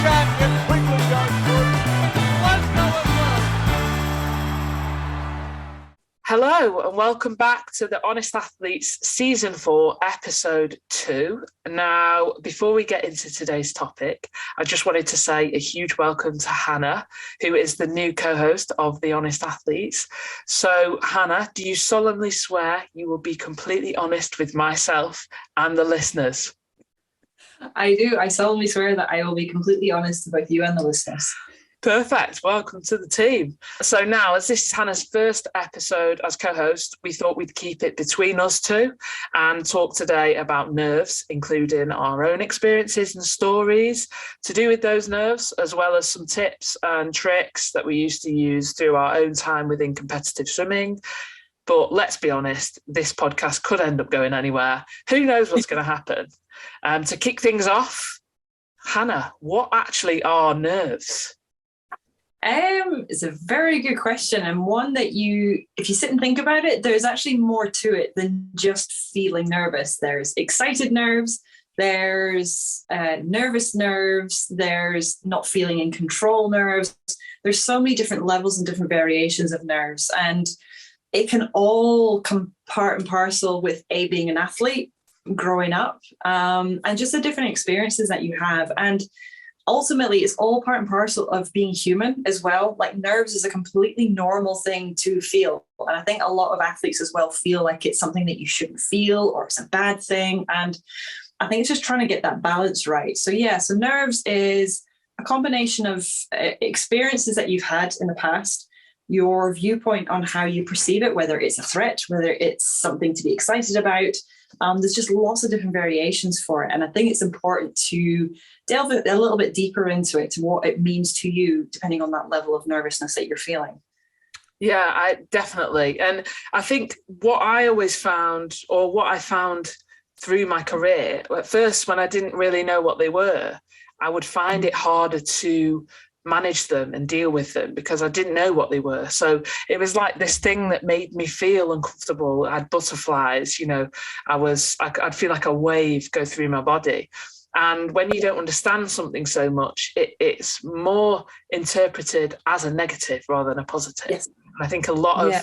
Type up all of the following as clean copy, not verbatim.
chat gets quickly goes through. Let's go and Hello and welcome back to the Honest Athletes Season 4, Episode 2. Now, before we get into today's topic, I just wanted to say a huge welcome to Hannah, who is the new co-host of the Honest Athletes. So, Hannah, do you solemnly swear you will be completely honest with myself and the listeners? I do. I solemnly swear that I will be completely honest with you and the listeners. Perfect. Welcome to the team. So now, as this is Hannah's first episode as co-host, we thought we'd keep it between us two and talk today about nerves, including our own experiences and stories to do with those nerves, as well as some tips and tricks that we used to use through our own time within competitive swimming. But let's be honest, this podcast could end up going anywhere. Who knows what's going to happen? To kick things off, Hannah, what actually are nerves? It's a very good question, and one that if you sit and think about it, there's actually more to it than just feeling nervous. There's excited nerves, there's nervous nerves, there's not feeling in control nerves. There's so many different levels and different variations of nerves, and it can all come part and parcel with being an athlete, growing up, and just the different experiences that you have. And ultimately, it's all part and parcel of being human as well. Like, nerves is a completely normal thing to feel. And I think a lot of athletes as well feel like it's something that you shouldn't feel or it's a bad thing. And I think it's just trying to get that balance right. So nerves is a combination of experiences that you've had in the past, your viewpoint on how you perceive it, whether it's a threat, whether it's something to be excited about. There's just lots of different variations for it. And I think it's important to delve a little bit deeper into it, to what it means to you, depending on that level of nervousness that you're feeling. Yeah, I definitely. And I think what I always found, or what I found through my career, at first, when I didn't really know what they were, I would find it harder to manage them and deal with them because I didn't know what they were. So it was like this thing that made me feel uncomfortable. I had butterflies, I'd feel like a wave go through my body. And when you don't understand something so much, it's more interpreted as a negative rather than a positive. Yes. And I think a lot of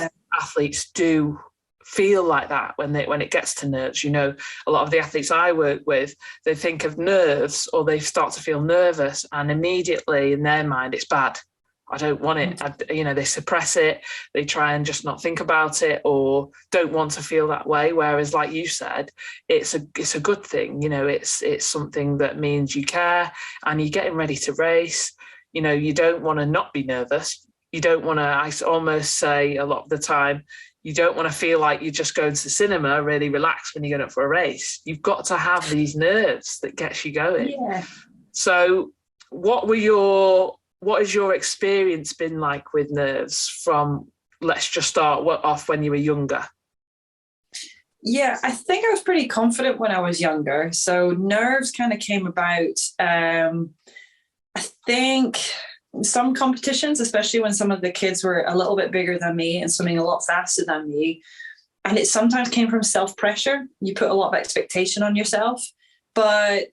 athletes do feel like that when it gets to nerves. A lot of the athletes I work with, they think of nerves or they start to feel nervous, and immediately in their mind it's bad. I don't want it. They suppress it. They try and just not think about it or don't want to feel that way. Whereas, like you said, it's a good thing. It's something that means you care and you're getting ready to race. You don't want to not be nervous. You don't want to, I almost say a lot of the time, you don't want to feel like you're just going to the cinema, really relaxed when you're going up for a race. You've got to have these nerves that gets you going. Yeah. So what has your experience been like with nerves from, let's just start off when you were younger? Yeah, I think I was pretty confident when I was younger. So nerves kind of came about, I think some competitions, especially when some of the kids were a little bit bigger than me and swimming a lot faster than me. And it sometimes came from self-pressure. You put a lot of expectation on yourself, but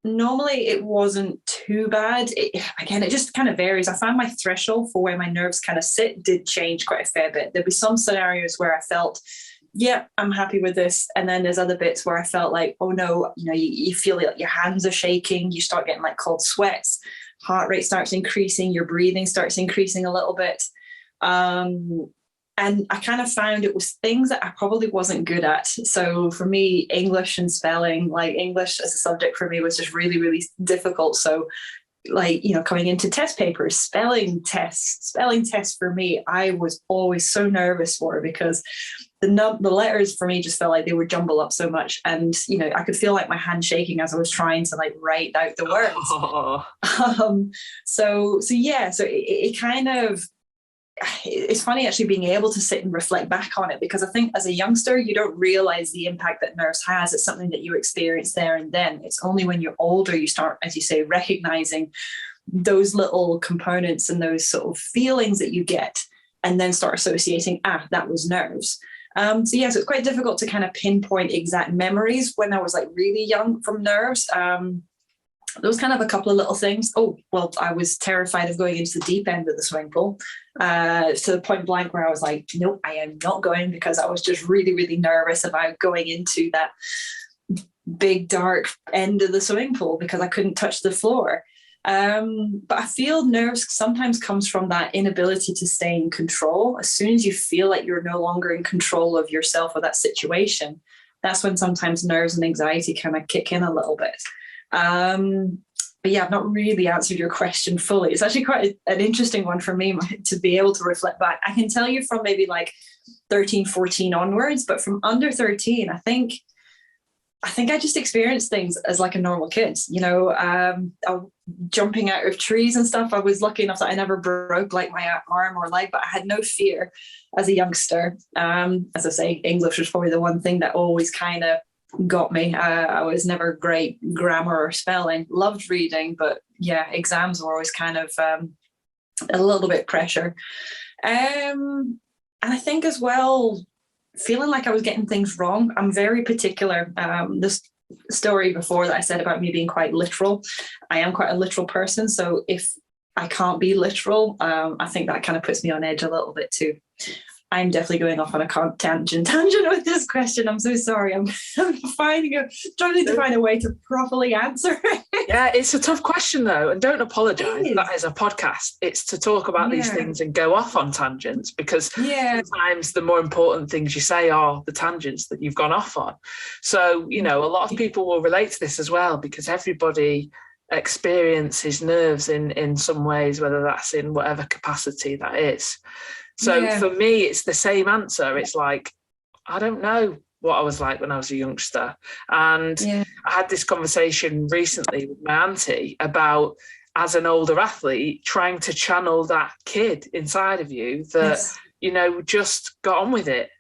normally it wasn't too bad. It just kind of varies. I found my threshold for where my nerves kind of sit did change quite a fair bit. There'd be some scenarios where I felt, yeah, I'm happy with this. And then there's other bits where I felt like, oh no, you feel like your hands are shaking. You start getting like cold sweats. Heart rate starts increasing, your breathing starts increasing a little bit. And I kind of found it was things that I probably wasn't good at. So for me, English and spelling, like English as a subject for me was just really, really difficult. So coming into test papers, spelling tests for me, I was always so nervous for, because the letters for me just felt like they would jumble up so much, and I could feel like my hand shaking as I was trying to write out the words. So it kind of, it's funny actually being able to sit and reflect back on it, because I think as a youngster you don't realize the impact that nerves has. It's something that you experience there and then. It's only when you're older you start, as you say, recognizing those little components and those sort of feelings that you get, and then start associating, that was nerves. So it's quite difficult to kind of pinpoint exact memories when I was really young from nerves. those kind of a couple of little things. Oh, well, I was terrified of going into the deep end of the swimming pool, to the point blank where I was like, nope, I am not going, because I was just really, really nervous about going into that big dark end of the swimming pool because I couldn't touch the floor. But I feel nerves sometimes comes from that inability to stay in control. As soon as you feel like you're no longer in control of yourself or that situation, that's when sometimes nerves and anxiety kind of kick in a little bit. But yeah, I've not really answered your question fully. It's actually quite an interesting one for me to be able to reflect back. I can tell you from maybe like 13, 14 onwards, but from under 13, I think I just experienced things as like a normal kid, jumping out of trees and stuff. I was lucky enough that I never broke like my arm or leg, but I had no fear as a youngster. As I say, English was probably the one thing that always kind of got me. I was never great grammar or spelling, loved reading, but yeah, exams were always kind of a little bit pressure. And I think as well, feeling like I was getting things wrong. I'm very particular. This story before that I said about me being quite literal, I am quite a literal person. So if I can't be literal, I think that kind of puts me on edge a little bit too. I'm definitely going off on a tangent with this question. I'm so sorry. I'm trying to find a way to properly answer it. Yeah, it's a tough question though, and don't apologise. That is a podcast. It's to talk about these things and go off on tangents, because sometimes the more important things you say are the tangents that you've gone off on. So, a lot of people will relate to this as well, because everybody experiences nerves in some ways, whether that's in whatever capacity that is. So for me, it's the same answer. It's like, I don't know what I was like when I was a youngster. And I had this conversation recently with my auntie about, as an older athlete, trying to channel that kid inside of you that, just got on with it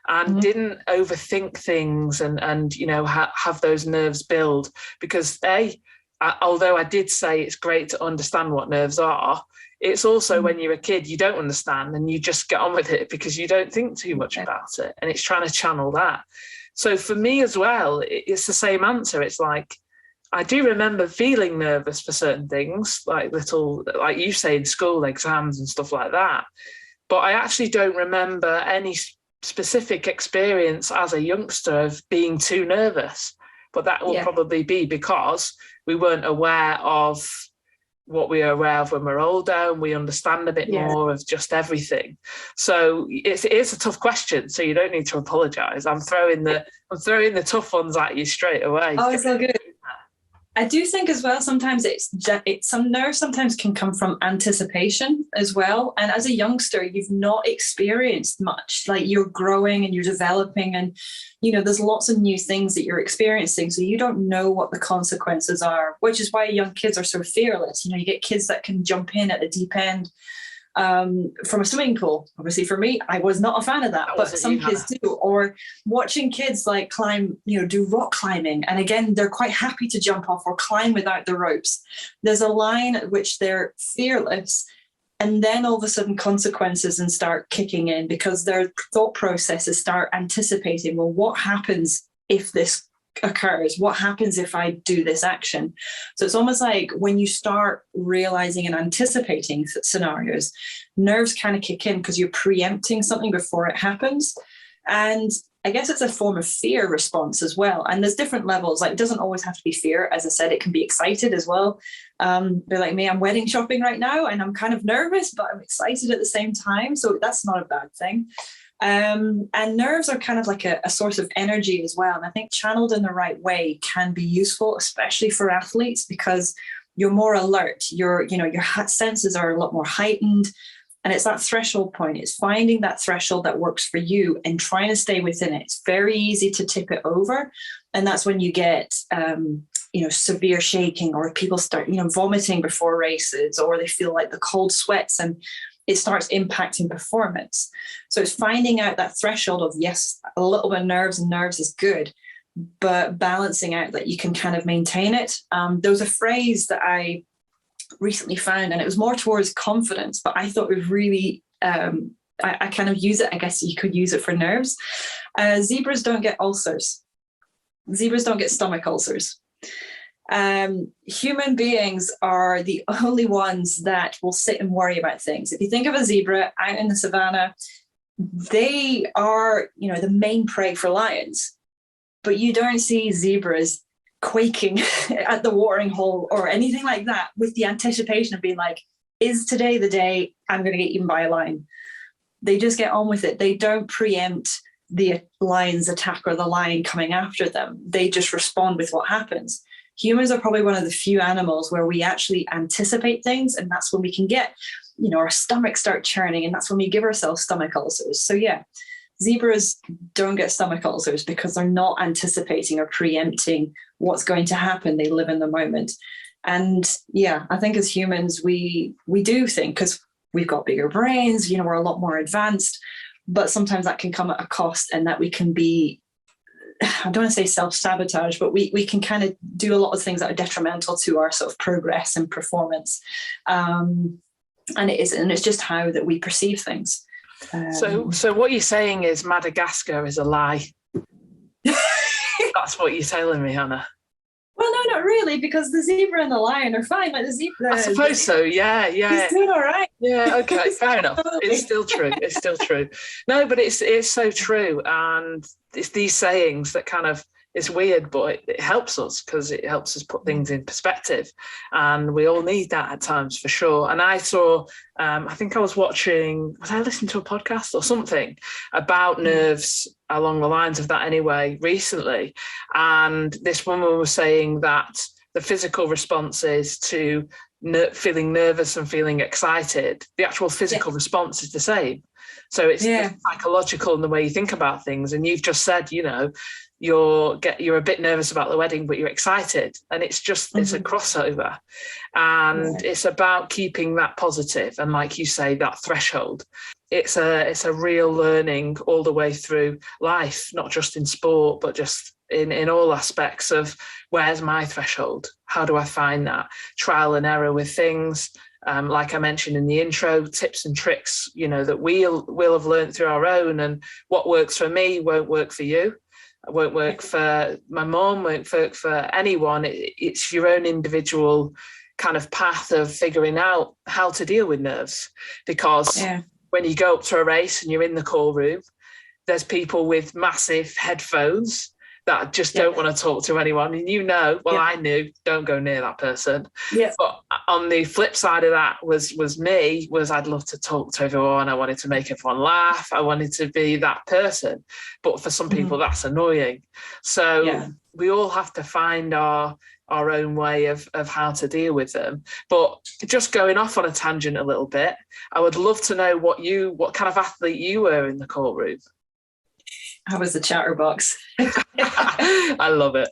and didn't overthink things and have those nerves build. Because although I did say it's great to understand what nerves are, it's also when you're a kid, you don't understand and you just get on with it because you don't think too much about it. And it's trying to channel that. So for me as well, it's the same answer. It's like, I do remember feeling nervous for certain things, like you say, in school exams and stuff like that. But I actually don't remember any specific experience as a youngster of being too nervous. But that will probably be because we weren't aware of what we are aware of when we're older, and we understand a bit more of just everything. So it is a tough question. So you don't need to apologise. I'm throwing the tough ones at you straight away. Oh, it's all good. I do think as well, sometimes some nerves sometimes can come from anticipation as well. And as a youngster, you've not experienced much. Like, you're growing and you're developing, and there's lots of new things that you're experiencing. So you don't know what the consequences are, which is why young kids are so fearless. You get kids that can jump in at the deep end from a swimming pool. Obviously for me, I was not a fan of that, but some kids do. Or watching kids like climb, do rock climbing, and again, they're quite happy to jump off or climb without the ropes. There's a line at which they're fearless, and then all of a sudden consequences and start kicking in, because their thought processes start anticipating, well, what happens if this occurs? What happens if I do this action? So it's almost like when you start realizing and anticipating scenarios, nerves kind of kick in because you're preempting something before it happens. And I guess it's a form of fear response as well. And there's different levels. Like, it doesn't always have to be fear. As I said, it can be excited as well. They're like me, I'm wedding shopping right now and I'm kind of nervous, but I'm excited at the same time. So that's not a bad thing. And nerves are kind of like a source of energy as well. And I think channeled in the right way can be useful, especially for athletes, because you're more alert. Your senses are a lot more heightened. And it's that threshold point. It's finding that threshold that works for you and trying to stay within it. It's very easy to tip it over. And that's when you get, severe shaking, or people start, vomiting before races, or they feel like the cold sweats, and it starts impacting performance. So it's finding out that threshold of, yes, a little bit of nerves, and nerves is good, but balancing out that you can kind of maintain it. There was a phrase that I recently found, and it was more towards confidence, but I thought it was really, I kind of use it. I guess you could use it for nerves. Zebras don't get ulcers. Zebras don't get stomach ulcers. Human beings are the only ones that will sit and worry about things. If you think of a zebra out in the savannah, they are, the main prey for lions, but you don't see zebras quaking at the watering hole or anything like that with the anticipation of being like, is today the day I'm going to get eaten by a lion? They just get on with it. They don't preempt the lion's attack or the lion coming after them. They just respond with what happens. Humans are probably one of the few animals where we actually anticipate things, and that's when we can get, our stomachs start churning, and that's when we give ourselves stomach ulcers. So yeah, zebras don't get stomach ulcers because they're not anticipating or preempting what's going to happen. They live in the moment. And yeah, I think as humans, we do think, because we've got bigger brains, we're a lot more advanced, but sometimes that can come at a cost, and that we can be, I don't want to say self-sabotage, but we can kind of do a lot of things that are detrimental to our sort of progress and performance. And it's just how that we perceive things. So what you're saying is Madagascar is a lie. That's what you're telling me, Hannah. Well, no, not really, because the zebra and the lion are fine. Like the zebra, I suppose so. Yeah. He's doing all right. Yeah. Okay. Fair enough. It's still true. It's still true. No, but it's so true, and it's these sayings that kind of, it's weird, but it helps us, because it helps us put things in perspective, and we all need that at times for sure. And I saw, I think I was I listening to a podcast or something about nerves along the lines of that anyway recently, and this woman was saying that the physical responses to feeling nervous and feeling excited, the actual physical response is the same. So it's psychological in the way you think about things. And you've just said, you're a bit nervous about the wedding, but you're excited, and it's a crossover, and it's about keeping that positive, and like you say, that threshold. It's a real learning all the way through life, not just in sport, but just in all aspects of, where's my threshold? How do I find that? Trial and error with things. Like I mentioned in the intro, tips and tricks, that we'll have learned through our own, and what works for me won't work for you. It won't work for my mom, won't work for anyone. It's your own individual kind of path of figuring out how to deal with nerves. Because when you go up to a race and you're in the call room, there's people with massive headphones that just don't want to talk to anyone. And I knew, don't go near that person. Yeah. But on the flip side of that was I'd love to talk to everyone. I wanted to make everyone laugh. I wanted to be that person. But for some people, that's annoying. So we all have to find our own way of how to deal with them. But just going off on a tangent a little bit, I would love to know what kind of athlete you were in the courtroom. I was the chatterbox. I love it.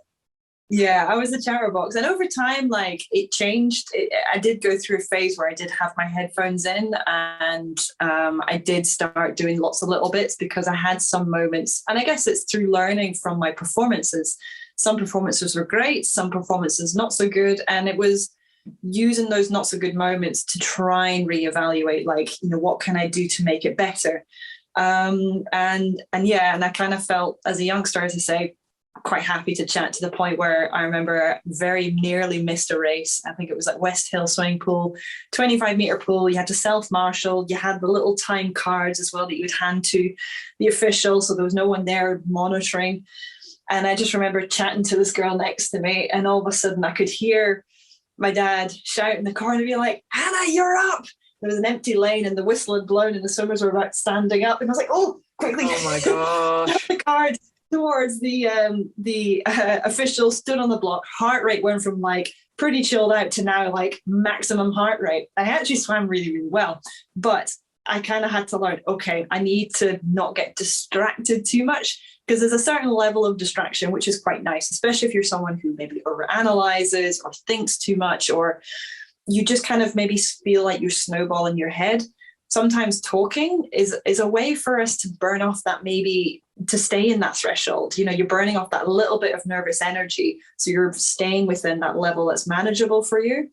Yeah, I was the chatterbox. And over time, it changed. I did go through a phase where I did have my headphones in, and I did start doing lots of little bits, because I had some moments, and I guess it's through learning from my performances. Some performances were great, some performances not so good. And it was using those not so good moments to try and reevaluate, what can I do to make it better? And I kind of felt as a youngster, as I say, quite happy to chat, to the point where I remember very nearly missed a race. I think it was at West Hill swimming pool, 25-meter pool. You had to self-marshal. You had the little time cards as well that you would hand to the official, so there was no one there monitoring. And I just remember chatting to this girl next to me, and all of a sudden I could hear my dad shout in the corner, be like, "Hannah, you're up!" There was an empty lane, and the whistle had blown, and the swimmers were about standing up. And I was like, "Oh, quickly!" Oh my gosh! The card towards the official, stood on the block. Heart rate went from pretty chilled out to now maximum heart rate. I actually swam really, really well, but I kind of had to learn, okay, I need to not get distracted too much, because there's a certain level of distraction which is quite nice, especially if you're someone who maybe overanalyzes or thinks too much, or you just kind of maybe feel like you're snowballing your head. Sometimes talking is a way for us to burn off that, maybe to stay in that threshold. You're burning off that little bit of nervous energy, so you're staying within that level that's manageable for you.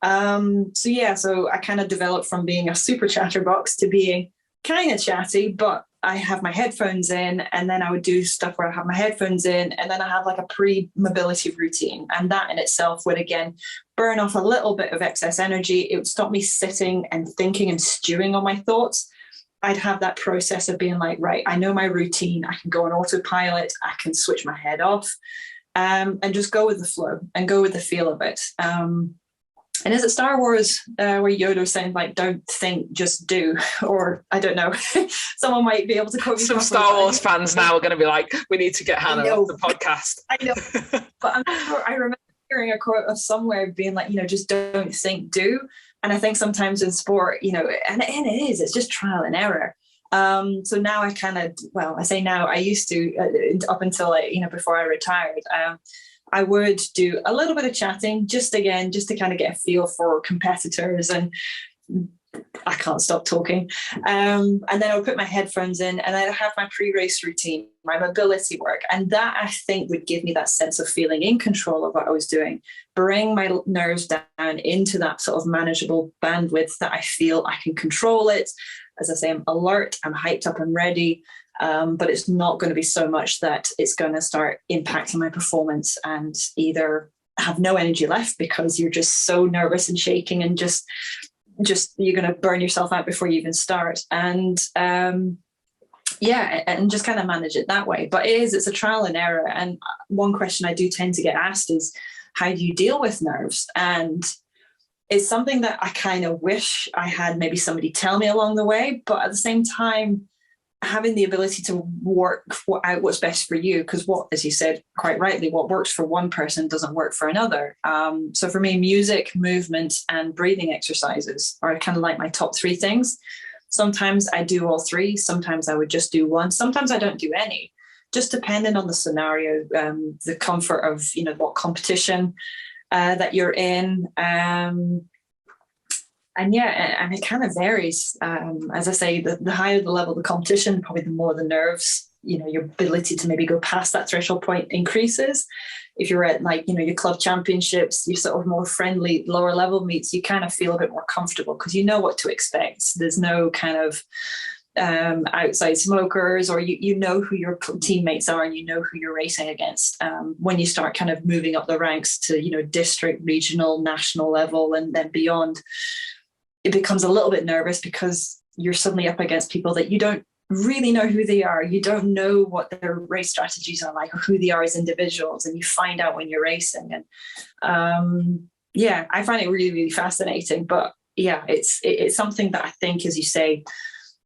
So I kind of developed from being a super chatterbox to being kind of chatty, but I have my headphones in, and then I would do stuff where I have my headphones in, and then I have like a pre-mobility routine. And that in itself would, again, burn off a little bit of excess energy. It would stop me sitting and thinking and stewing on my thoughts. I'd have that process of being like, right, I know my routine. I can go on autopilot. I can switch my head off, and just go with the flow and go with the feel of it. And is it Star Wars where Yoda was saying, like, don't think, just do? Or I don't know. Someone might be able to quote me. Some Star Wars fans now are going to be like, we need to get Hannah off the podcast. I know. But I remember hearing a quote of somewhere being like, just don't think, do. And I think sometimes in sport, and it is, it's just trial and error. So now I kind of, I say now, I used to, up until, before I retired, I would do a little bit of chatting, just to kind of get a feel for competitors, and I can't stop talking. And then I would put my headphones in, and I'd have my pre-race routine, my mobility work. And that, I think, would give me that sense of feeling in control of what I was doing, bring my nerves down into that sort of manageable bandwidth that I feel I can control it. As I say, I'm alert, I'm hyped up and ready. But it's not going to be so much that it's going to start impacting my performance and either have no energy left because you're just so nervous and shaking, and just you're going to burn yourself out before you even start. And and just kind of manage it that way. But it's a trial and error. And one question I do tend to get asked is, how do you deal with nerves? And it's something that I kind of wish I had maybe somebody tell me along the way, but at the same time, having the ability to work out what's best for you, because as you said quite rightly, what works for one person doesn't work for another. So for me, music, movement, and breathing exercises are kind of like my top three things. Sometimes I do all three. Sometimes I would just do one. Sometimes I don't do any, just depending on the scenario, the comfort of, what competition that you're in. And it kind of varies. As I say, the higher the level of the competition, probably the more the nerves, your ability to maybe go past that threshold point increases. If you're at your club championships, your sort of more friendly lower level meets, you kind of feel a bit more comfortable because you know what to expect. There's no kind of outside smokers, or you know who your teammates are and you know who you're racing against. When you start kind of moving up the ranks to, district, regional, national level, and then beyond, it becomes a little bit nervous because you're suddenly up against people that you don't really know who they are. You don't know what their race strategies are like or who they are as individuals. And you find out when you're racing. And I find it really, really fascinating. But it's something that I think, as you say,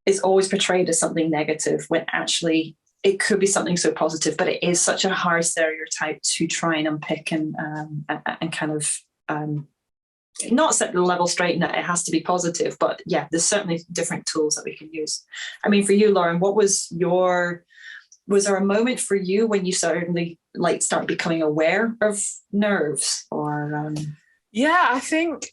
is always portrayed as something negative when actually it could be something so positive. But it is such a hard stereotype to try and unpick and kind of not set the level straight and that it has to be positive, but there's certainly different tools that we can use. I mean, for you, Lauren, was there a moment for you when you suddenly start becoming aware of nerves? Or I think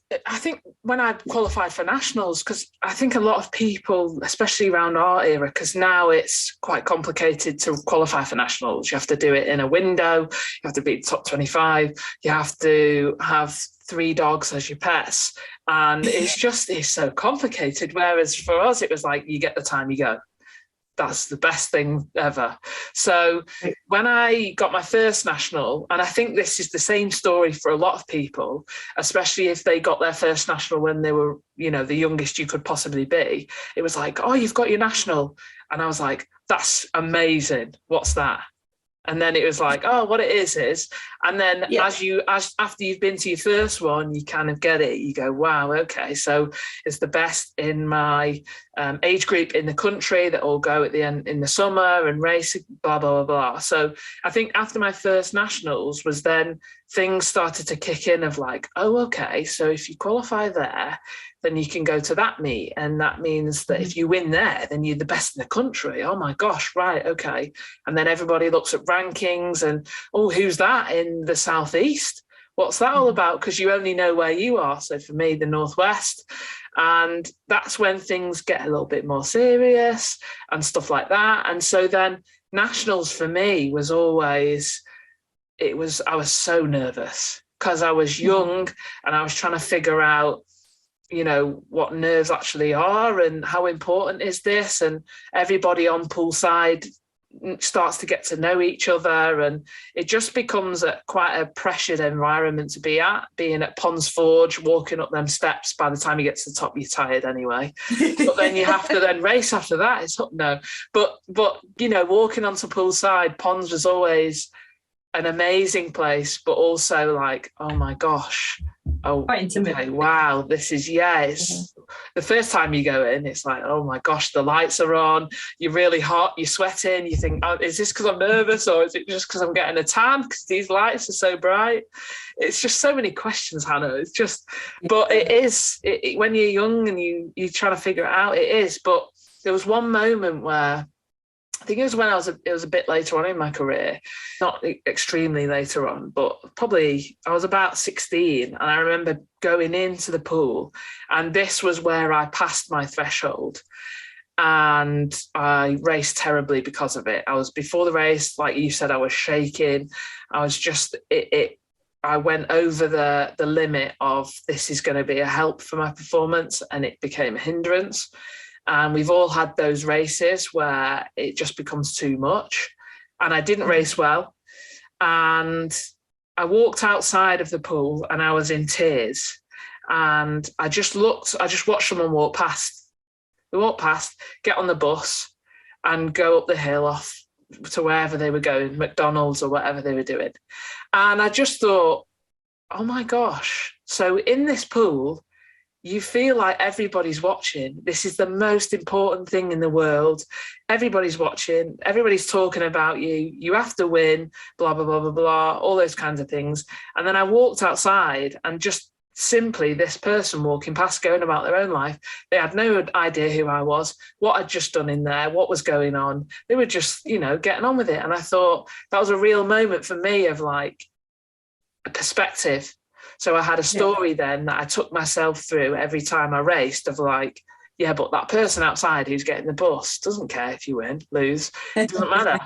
when I qualified for nationals, because I think a lot of people, especially around our era, because now it's quite complicated to qualify for nationals. You have to do it in a window. You have to beat top 25. You have to have 3 dogs as your pets. And it's so complicated. Whereas for us, it was like, you get the time, you go. That's the best thing ever. So when I got my first national, and I think this is the same story for a lot of people, especially if they got their first national when they were, the youngest you could possibly be, it was like, oh, you've got your national. And I was like, that's amazing. What's that? And then it was like, oh, what it is. And then after you've been to your first one, you kind of get it. You go, wow, okay. So it's the best in my age group in the country that all go at the end in the summer and race, blah, blah, blah, blah. So I think after my first nationals was then things started to kick in of like, oh, okay. So if you qualify there, then you can go to that meet. And that means that if you win there, then you're the best in the country. Oh my gosh, right, okay. And then everybody looks at rankings and, oh, who's that in the Southeast? What's that all about? Because you only know where you are. So for me, the Northwest. And that's when things get a little bit more serious and stuff like that. And so then nationals for me was always, I was so nervous because I was young and I was trying to figure out you know, what nerves actually are and how important is this, and everybody on poolside starts to get to know each other, and it just becomes quite a pressured environment to be at. Being at Ponds Forge, walking up them steps, by the time you get to the top you're tired anyway, but then you have to then race after that. It's no, but you know, walking onto poolside, Ponds was always an amazing place, but also like, oh my gosh, oh, quite intimidating. Okay, wow, this is, it's the first time you go in, it's like, oh my gosh, the lights are on, you're really hot, you're sweating, you think, oh, is this because I'm nervous, or is it just because I'm getting a tan because these lights are so bright? It's just so many questions, Hannah. It's just, but it is, when you're young and you're trying to figure it out, it is. But there was one moment where, I think it was when it was a bit later on in my career, not extremely later on, but probably I was about 16, and I remember going into the pool, and this was where I passed my threshold, and I raced terribly because of it. I was, before the race, like you said, I was shaking. I was just, I went over the limit of, this is going to be a help for my performance, and it became a hindrance. And we've all had those races where it just becomes too much. And I didn't race well. And I walked outside of the pool and I was in tears. And I just watched someone walk past. They walk past, get on the bus and go up the hill off to wherever they were going, McDonald's or whatever they were doing. And I just thought, oh my gosh. So in this pool, you feel like everybody's watching. This is the most important thing in the world. Everybody's watching. Everybody's talking about you. You have to win, blah, blah, blah, blah, blah, all those kinds of things. And then I walked outside, and just simply this person walking past, going about their own life, they had no idea who I was, what I'd just done in there, what was going on. They were just, you know, getting on with it. And I thought that was a real moment for me of like a perspective. So I had a story then that I took myself through every time I raced of like, yeah, but that person outside who's getting the bus doesn't care if you win, lose, it doesn't matter.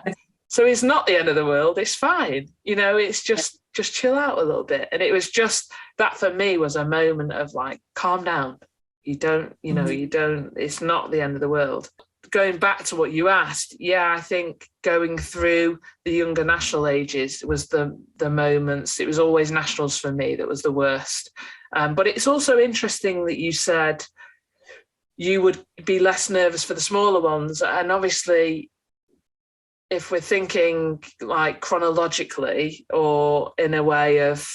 So it's not the end of the world. It's fine. You know, it's just chill out a little bit. And it was just, that for me was a moment of like, calm down. You don't, you know, it's not the end of the world. Going back to what you asked, I think going through the younger national ages was the moments. It was always nationals for me that was the worst. But it's also interesting that you said you would be less nervous for the smaller ones. And obviously, if we're thinking like chronologically or in a way of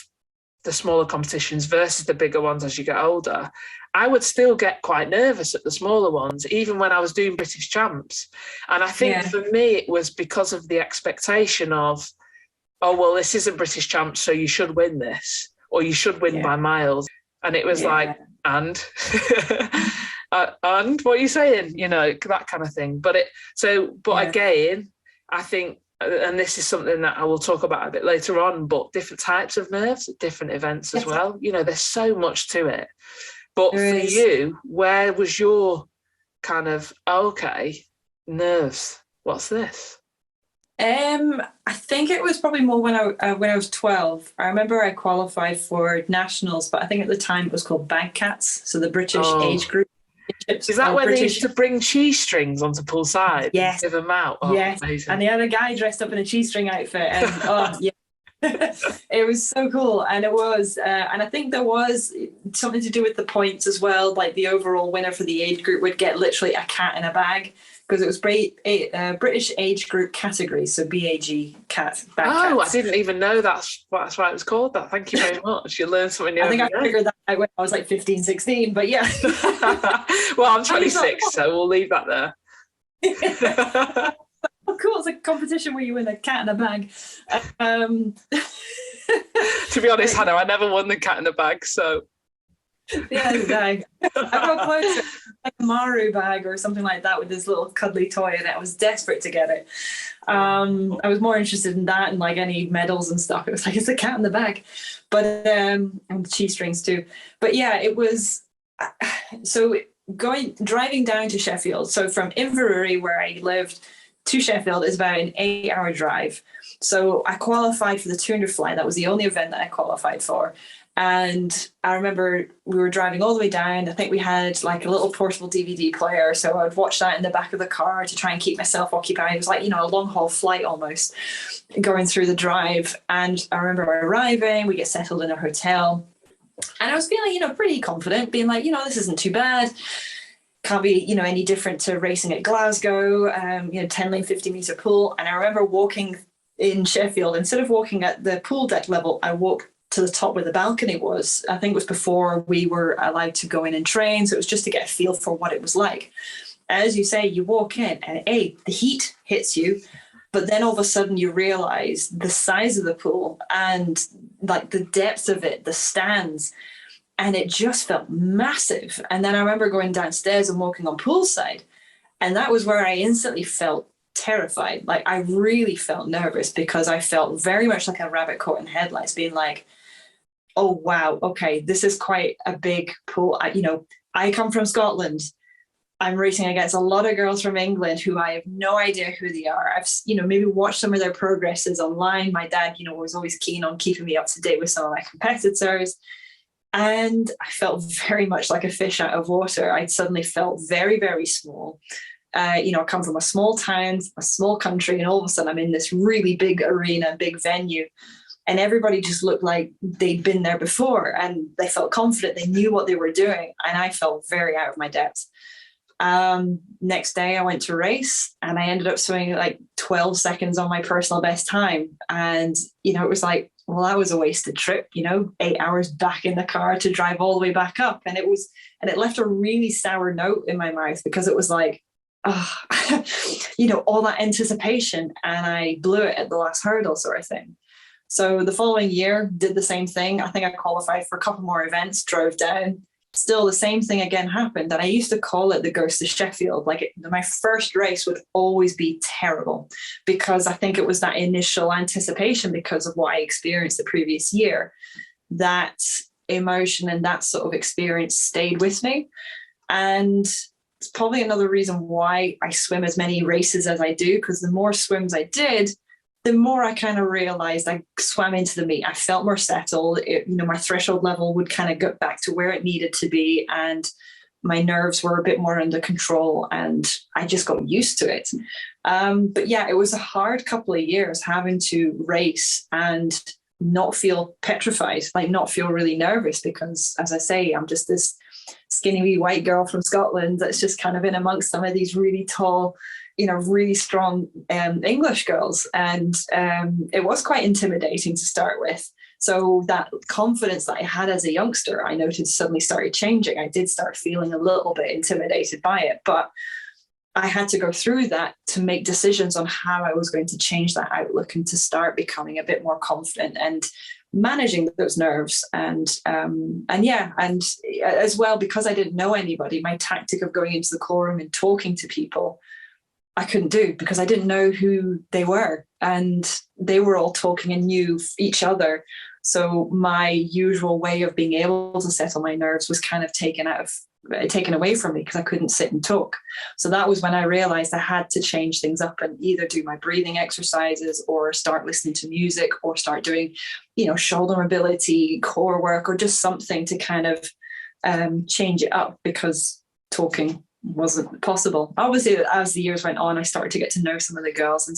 the smaller competitions versus the bigger ones as you get older, I would still get quite nervous at the smaller ones, even when I was doing British Champs. And I think for me, it was because of the expectation of, oh, well, this isn't British Champs, so you should win this, or you should win by miles. And it was like, and what are you saying? You know, that kind of thing. But again, I think, and this is something that I will talk about a bit later on, but different types of nerves at different events as well. You know, there's so much to it. But for you, where was your kind of, nerves? What's this? I think it was probably more when I was 12. I remember I qualified for nationals, but I think at the time it was called Bag Cats, so the British age group. Is that where they used to bring cheese strings onto poolside? Yes. Give them out? Oh, yes. Amazing. And they had a guy dressed up in a cheese string outfit. And it was so cool. And it was, and I think there was something to do with the points as well. Like the overall winner for the age group would get literally a cat in a bag, because it was British age group category. So BAG cat. Bag cats. I didn't even know that's why it was called that. Thank you very much. You learned something new. I think I figured that out when I was like 15, 16, but yeah. Well, I'm 26, so we'll leave that there. Oh, cool. It's a competition where you win a cat in a bag. To be honest, Hannah, I never won the cat in a bag, so. Yeah, I got close to like a Maru bag or something like that with this little cuddly toy in it. I was desperate to get it. I was more interested in that and like any medals and stuff. It was like, it's a cat in the bag. But and cheese strings too. But yeah, it was so driving down to Sheffield. So from Inverurie, where I lived, to Sheffield is about an 8-hour drive. So I qualified for the 200 fly. That was the only event that I qualified for. And I remember we were driving all the way down. I think we had like a little portable DVD player. So I would watch that in the back of the car to try and keep myself occupied. It was like, a long haul flight almost going through the drive. And I remember arriving, we get settled in a hotel. And I was feeling, pretty confident, being like, this isn't too bad. Can't be, any different to racing at Glasgow, 10 lane, 50 meter pool. And I remember walking in Sheffield, instead of walking at the pool deck level, I walked to the top where the balcony was. I think it was before we were allowed to go in and train. So it was just to get a feel for what it was like. As you say, you walk in and the heat hits you, but then all of a sudden you realize the size of the pool and like the depth of it, the stands, and it just felt massive. And then I remember going downstairs and walking on poolside, and that was where I instantly felt terrified. Like I really felt nervous because I felt very much like a rabbit caught in headlights, being like, oh, wow, okay, this is quite a big pool. I come from Scotland. I'm racing against a lot of girls from England who I have no idea who they are. I've, maybe watched some of their progresses online. My dad, was always keen on keeping me up to date with some of my competitors. And I felt very much like a fish out of water. I suddenly felt very, very small. I come from a small town, a small country, and all of a sudden I'm in this really big arena, big venue. And everybody just looked like they'd been there before and they felt confident. They knew what they were doing. And I felt very out of my depth. Next day I went to race and I ended up swimming like 12 seconds on my personal best time. And, it was like, well, that was a wasted trip, 8 hours back in the car to drive all the way back up. And it left a really sour note in my mouth because it was like, all that anticipation, and I blew it at the last hurdle sort of thing. So the following year, did the same thing. I think I qualified for a couple more events, drove down. Still the same thing again happened. And I used to call it the Ghost of Sheffield. My first race would always be terrible because I think it was that initial anticipation because of what I experienced the previous year. That emotion and that sort of experience stayed with me. And it's probably another reason why I swim as many races as I do, because the more swims I did, the more I kind of realized I swam into the meet. I felt more settled. My threshold level would kind of get back to where it needed to be, and my nerves were a bit more under control, and I just got used to it. But yeah, it was a hard couple of years having to race and not feel petrified, like not feel really nervous, because as I say, I'm just this skinny wee white girl from Scotland that's just kind of in amongst some of these really tall, really strong English girls. And it was quite intimidating to start with. So that confidence that I had as a youngster, I noticed suddenly started changing. I did start feeling a little bit intimidated by it, but I had to go through that to make decisions on how I was going to change that outlook and to start becoming a bit more confident and managing those nerves. And as well, because I didn't know anybody, my tactic of going into the call room and talking to people, I couldn't do because I didn't know who they were, and they were all talking and knew each other. So my usual way of being able to settle my nerves was kind of taken away from me because I couldn't sit and talk. So that was when I realized I had to change things up and either do my breathing exercises or start listening to music or start doing, shoulder mobility, core work, or just something to kind of change it up, because talking wasn't possible. Obviously, as the years went on, I started to get to know some of the girls and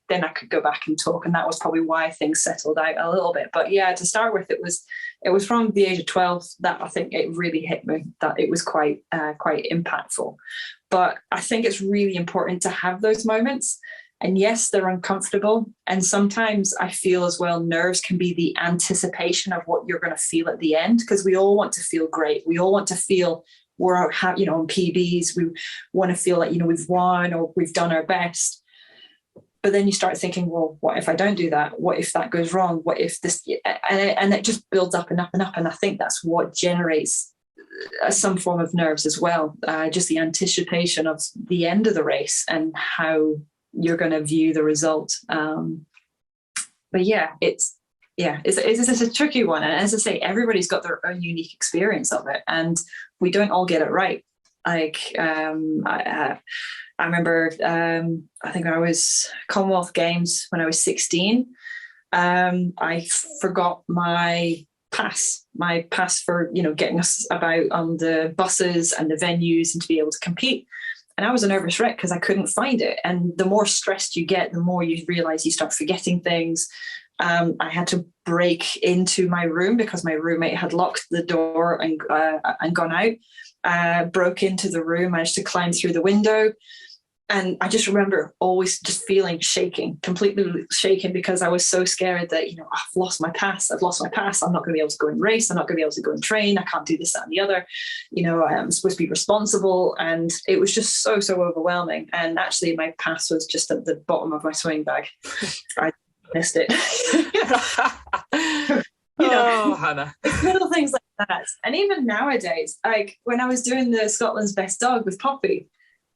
then I could go back and talk, and that was probably why things settled out a little bit. But yeah, to start with, it was from the age of 12 that I think it really hit me, that it was quite impactful. But I think it's really important to have those moments. And yes, they're uncomfortable. And sometimes I feel as well, nerves can be the anticipation of what you're going to feel at the end, because we all want to feel great. We all want to feel we're on PBs. We want to feel like, we've won or we've done our best. But then you start thinking, well, what if I don't do that? What if that goes wrong? What if this, and it just builds up and up and up. And I think that's what generates some form of nerves as well. Just the anticipation of the end of the race and how you're going to view the result. But yeah, it's a tricky one. And as I say, everybody's got their own unique experience of it, and we don't all get it right. Like I remember, I think I was Commonwealth Games when I was 16. I forgot my pass for, getting us about on the buses and the venues and to be able to compete. And I was a nervous wreck because I couldn't find it. And the more stressed you get, the more you realize you start forgetting things. I had to break into my room because my roommate had locked the door and gone out. Broke into the room, managed to climb through the window. And I just remember always just feeling completely shaken, because I was so scared that, I've lost my pass. I'm not going to be able to go and race. I'm not going to be able to go and train. I can't do this, that, and the other. I'm supposed to be responsible. And it was just so, so overwhelming. And actually my pass was just at the bottom of my swimming bag. I missed it. Oh, Hannah. It's little things like that. And even nowadays, like when I was doing the Scotland's Best Dog with Poppy,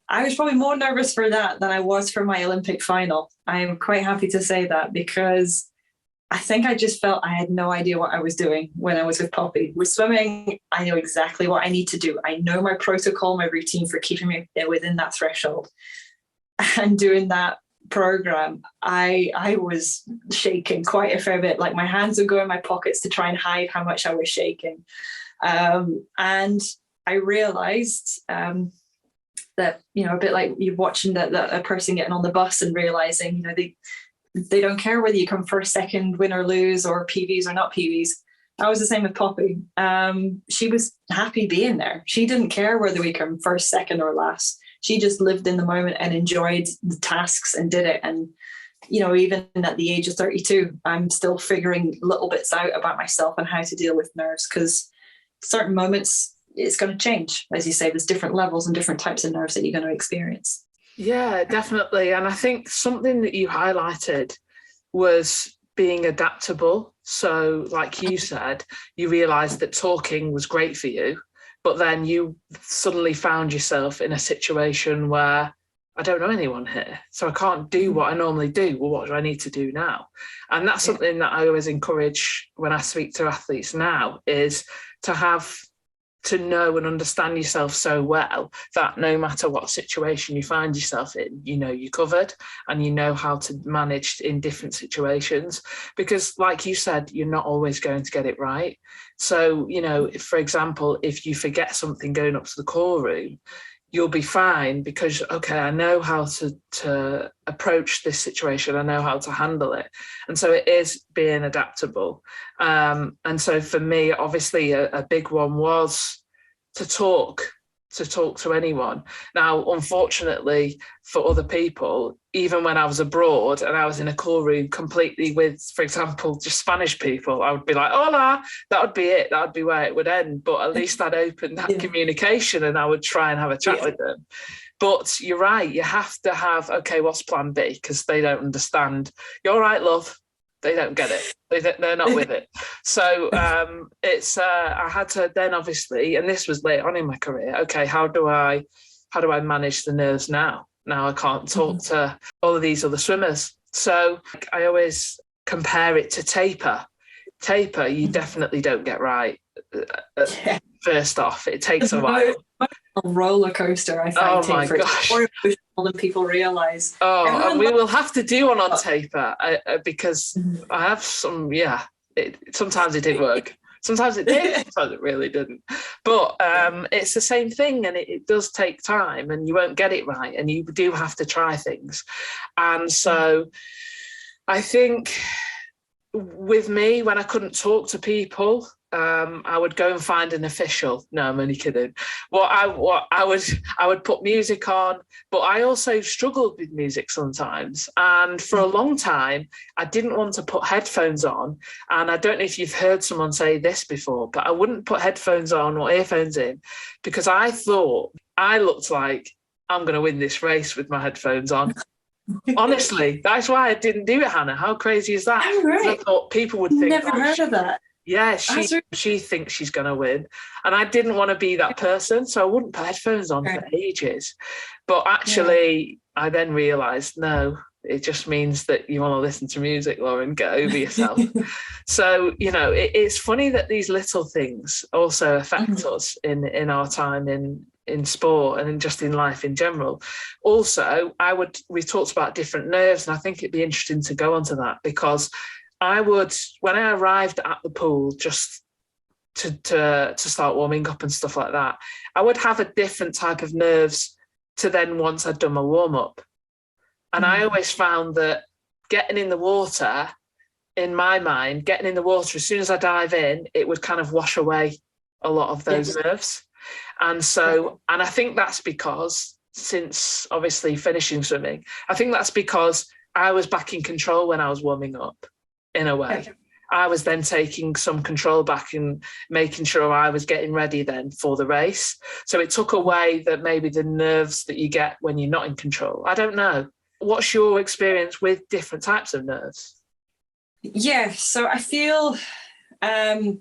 I was probably more nervous for that than I was for my Olympic final. I'm quite happy to say that, because I think I just felt I had no idea what I was doing when I was with Poppy. With swimming, I know exactly what I need to do. I know my protocol, my routine for keeping me within that threshold. And doing that program, I was shaking quite a fair bit. Like my hands would go in my pockets to try and hide how much I was shaking. And I realized that, a bit like you're watching that a person getting on the bus and realizing, they don't care whether you come first, second, win or lose, or PVs or not PVs. I was the same with Poppy. She was happy being there. She didn't care whether we come first, second, or last. She just lived in the moment and enjoyed the tasks and did it. And, even at the age of 32, I'm still figuring little bits out about myself and how to deal with nerves, because certain moments, it's going to change. As you say, there's different levels and different types of nerves that you're going to experience. Yeah, definitely. And I think something that you highlighted was being adaptable. So like you said, you realized that talking was great for you, but then you suddenly found yourself in a situation where I don't know anyone here, so I can't do what I normally do. Well, what do I need to do now? And that's something that I always encourage when I speak to athletes now, is to know and understand yourself so well that no matter what situation you find yourself in, you're covered and you know how to manage in different situations. Because like you said, you're not always going to get it right. So, for example, if you forget something going up to the call room, you'll be fine because, okay, I know how to approach this situation. I know how to handle it. And so it is being adaptable. And so for me, obviously a big one was to talk to anyone. Now, unfortunately for other people, even when I was abroad and I was in a call room completely with, for example, just Spanish people, I would be like, hola, that would be it. That would be where it would end. But at least I'd open that communication and I would try and have a chat with them. But you're right, you have to have, okay, what's plan B? Because they don't understand. You're right, love. They don't get it. They're not with it. So I had to then obviously, and this was late on in my career, okay, how do I manage the nerves now? Now I can't talk to all of these other swimmers. So I always compare it to taper. Taper, you definitely don't get right. First off, it takes a while. A roller coaster, I find. Oh my gosh. More emotional than people realise. And we will have to do one on taper because I have some, sometimes it didn't work. Sometimes it did, sometimes it really didn't. But it's the same thing, and it does take time, and you won't get it right, and you do have to try things. And so I think with me, when I couldn't talk to people, I would go and find an official. No, I'm only kidding. I would put music on, but I also struggled with music sometimes. And for a long time, I didn't want to put headphones on. And I don't know if you've heard someone say this before, but I wouldn't put headphones on or earphones in because I thought I looked like I'm going to win this race with my headphones on. Honestly, that's why I didn't do it, Hannah. How crazy is that? Oh, right. I thought people would think. Never heard of that. Yeah, she thinks she's going to win. And I didn't want to be that person, so I wouldn't put headphones on for ages. But actually, I then realised, no, it just means that you want to listen to music, Lauren, get over yourself. So, it's funny that these little things also affect us in our time in in sport and just in life in general. Also, we talked about different nerves, and I think it'd be interesting to go onto that, because when I arrived at the pool just to start warming up and stuff like that, I would have a different type of nerves to then once I'd done my warm-up. And I always found that getting in the water, in my mind, as soon as I dive in, it would kind of wash away a lot of those nerves. And so, and I think that's because, since obviously finishing swimming, I think that's because I was back in control when I was warming up, in a way. I was then taking some control back and making sure I was getting ready then for the race. So it took away maybe the nerves that you get when you're not in control. I don't know. What's your experience with different types of nerves? Yeah, so I feel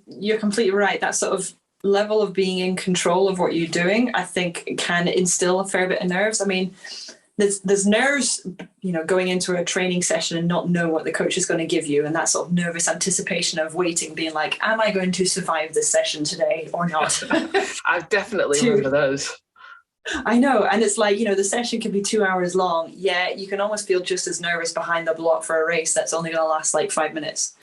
you're completely right. That sort of level of being in control of what you're doing, I think, can instill a fair bit of nerves. I mean, there's nerves, going into a training session and not know what the coach is going to give you, and that sort of nervous anticipation of waiting, being like, am I going to survive this session today or not? I definitely remember those. I know. And it's like, the session can be 2 hours long. Yeah, you can almost feel just as nervous behind the block for a race that's only going to last like 5 minutes.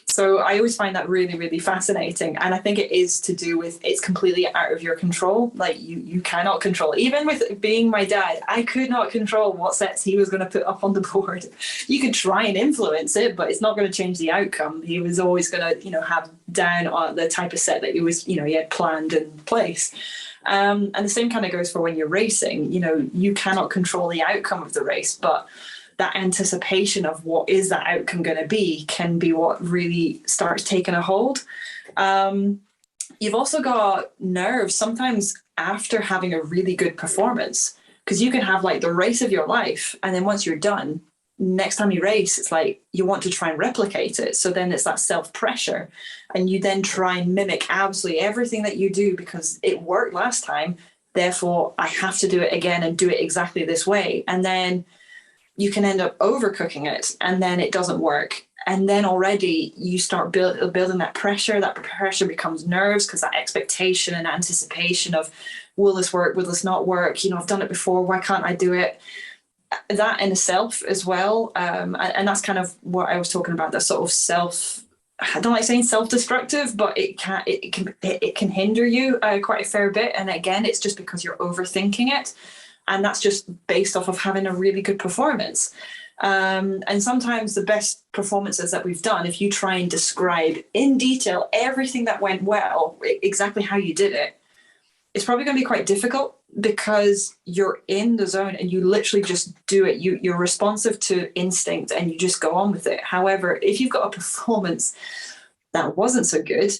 So I always find that really, really fascinating. And I think it is to do with, it's completely out of your control. Like you cannot control. Even with being my dad, I could not control what sets he was going to put up on the board. You could try and influence it, but it's not going to change the outcome. He was always going to, have down on the type of set that he had planned in place. And the same kind of goes for when you're racing. You cannot control the outcome of the race, but that anticipation of what is that outcome going to be can be what really starts taking a hold. You've also got nerves sometimes after having a really good performance, because you can have like the race of your life, and then once you're done, next time you race, it's like you want to try and replicate it. So then it's that self-pressure, and you then try and mimic absolutely everything that you do because it worked last time. Therefore, I have to do it again and do it exactly this way. And then you can end up overcooking it, and then it doesn't work. And then already you start building that pressure. That pressure becomes nerves, because that expectation and anticipation of, will this work? Will this not work? I've done it before. Why can't I do it? That in itself as well. And that's kind of what I was talking about, that sort of I don't like saying self-destructive, but it can hinder you quite a fair bit. And again, it's just because you're overthinking it. And that's just based off of having a really good performance. And sometimes the best performances that we've done, if you try and describe in detail everything that went well, exactly how you did it, it's probably going to be quite difficult, because you're in the zone and you literally just do it. You're responsive to instinct and you just go on with it. However, if you've got a performance that wasn't so good,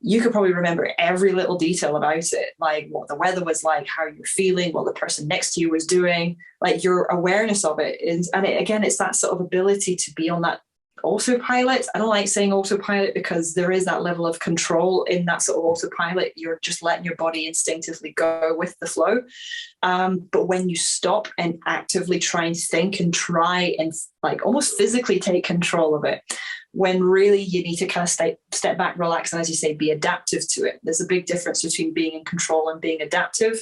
you could probably remember every little detail about it, like what the weather was like, how you're feeling, what the person next to you was doing, like your awareness of it. Again, it's that sort of ability to be on that autopilot. I don't like saying autopilot, because there is that level of control in that sort of autopilot. You're just letting your body instinctively go with the flow. But when you stop and actively try and think and try and like almost physically take control of it, when really you need to kind of step back, relax, and as you say, be adaptive to it. There's a big difference between being in control and being adaptive.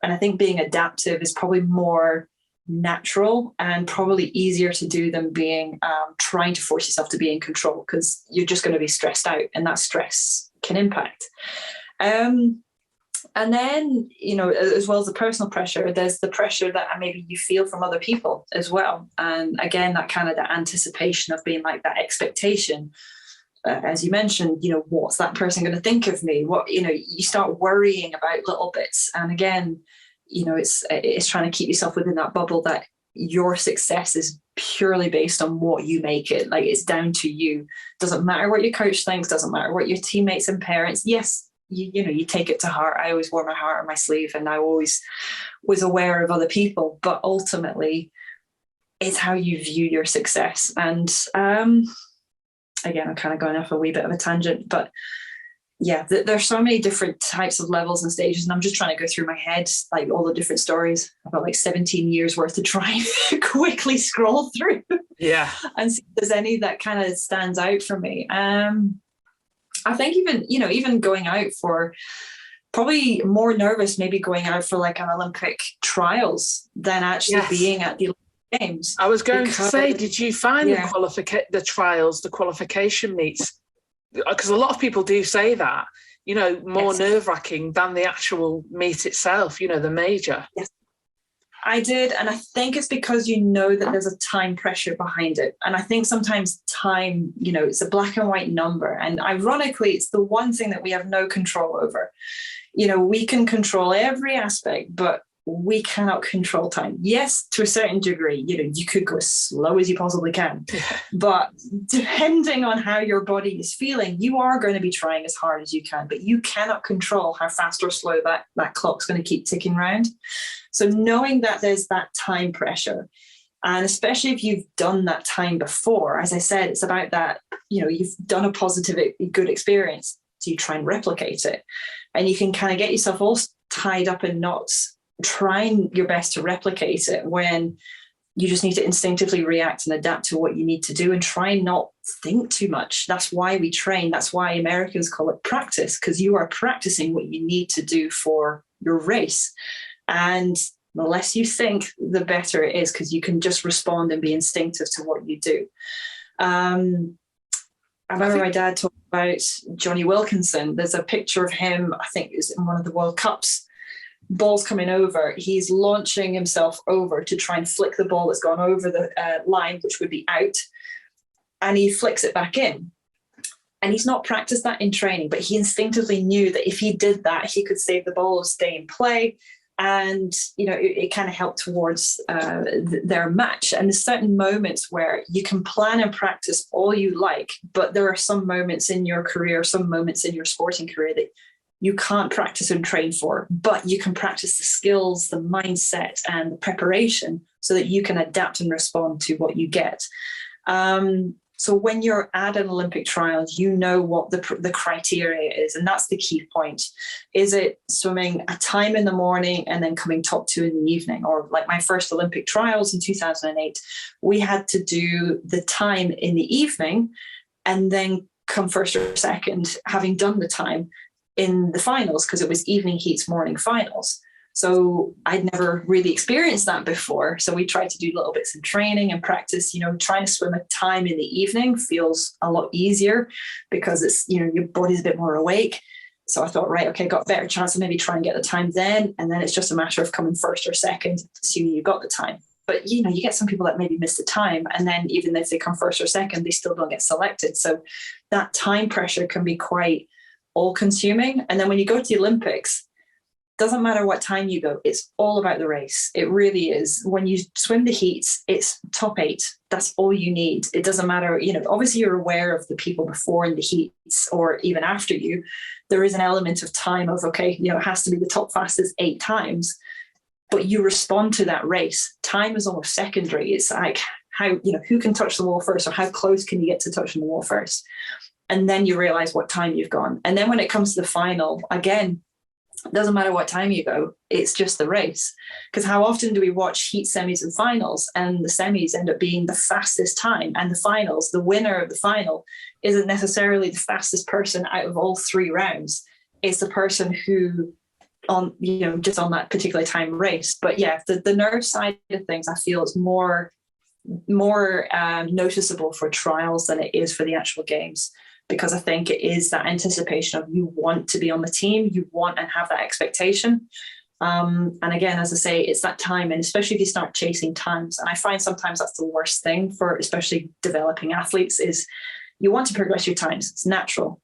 And I think being adaptive is probably more natural and probably easier to do than being trying to force yourself to be in control, because you're just going to be stressed out, and that stress can impact. And then, as well as the personal pressure, there's the pressure that maybe you feel from other people as well. And again, that kind of that anticipation of being like that expectation, as you mentioned, what's that person going to think of me? What, you start worrying about little bits. And again, it's trying to keep yourself within that bubble that your success is purely based on what you make it. Like, it's down to you. Doesn't matter what your coach thinks, doesn't matter what your teammates and parents. Yes, you take it to heart. I always wore my heart on my sleeve, and I always was aware of other people, but ultimately it's how you view your success. And again, I'm kind of going off a wee bit of a tangent, but yeah, there's so many different types of levels and stages, and I'm just trying to go through my head like all the different stories. I've got like 17 years worth to try and quickly scroll through, and see if there's any that kind of stands out for me. I think even going out for probably more nervous maybe going out for like an Olympic trials than actually being at the Olympic Games. I was going to say, did you find the trials, the qualification meets? Because a lot of people do say that, you know, more nerve-wracking than the actual meet itself, you know, the major. Yes. I did, and I think it's because you know that there's a time pressure behind it. And I think sometimes time, you know, it's a black and white number. And ironically, it's the one thing that we have no control over. You know, we can control every aspect, but we cannot control time. Yes, to a certain degree, you know, you could go as slow as you possibly can. But depending on how your body is feeling, you are going to be trying as hard as you can, but you cannot control how fast or slow that clock's going to keep ticking round. So knowing that there's that time pressure, and especially if you've done that time before, as I said, it's about that, you know, you've done a positive, good experience. So you try and replicate it, and you can kind of get yourself all tied up in knots, trying your best to replicate it when you just need to instinctively react and adapt to what you need to do and try and not think too much. That's why we train. That's why Americans call it practice, because you are practicing what you need to do for your race. And the less you think, the better it is, because you can just respond and be instinctive to what you do. I remember my dad talking about Johnny Wilkinson. There's a picture of him, I think it was in one of the World Cups. Ball's coming over. He's launching himself over to try and flick the ball that's gone over the line, which would be out. And he flicks it back in. And he's not practiced that in training, but he instinctively knew that if he did that, he could save the ball, stay in play. And, you know, it kind of helped towards their match. And there's certain moments where you can plan and practice all you like, but there are some moments in your career, some moments in your sporting career that you can't practice and train for, but you can practice the skills, the mindset, and the preparation so that you can adapt and respond to what you get. So when you're at an Olympic trials, you know what the criteria is, and that's the key point. Is it swimming a time in the morning and then coming top two in the evening? Or like my first Olympic trials in 2008, we had to do the time in the evening and then come first or second, having done the time in the finals, because it was evening heats, morning finals. So I'd never really experienced that before. So we tried to do little bits of training and practice, you know, trying to swim a time in the evening feels a lot easier because it's, you know, your body's a bit more awake. So I thought, right, okay, got a better chance of maybe try and get the time then. And then it's just a matter of coming first or second, assuming you got the time. But, you know, you get some people that maybe miss the time. And then even if they come first or second, they still don't get selected. So that time pressure can be quite all consuming. And then when you go to the Olympics, doesn't matter what time you go, it's all about the race. It really is. When you swim the heats, it's top 8. That's all you need. It doesn't matter, you know, obviously you're aware of the people before in the heats or even after you. There is an element of time of, okay, you know, it has to be the top fastest 8 times, but you respond to that race. Time is almost secondary. It's like how, you know, who can touch the wall first, or how close can you get to touching the wall first? And then you realize what time you've gone. And then when it comes to the final, again, it doesn't matter what time you go, it's just the race. Because how often do we watch heat, semis and finals, and the semis end up being the fastest time, and the finals, the winner of the final isn't necessarily the fastest person out of all 3 rounds. It's the person who on, you know, just on that particular time race. But yeah, the nerve side of things, I feel is more noticeable for trials than it is for the actual games. Because I think it is that anticipation of you want to be on the team, you want and have that expectation. And again, as I say, it's that time, and especially if you start chasing times. And I find sometimes that's the worst thing for especially developing athletes is you want to progress your times. It's natural.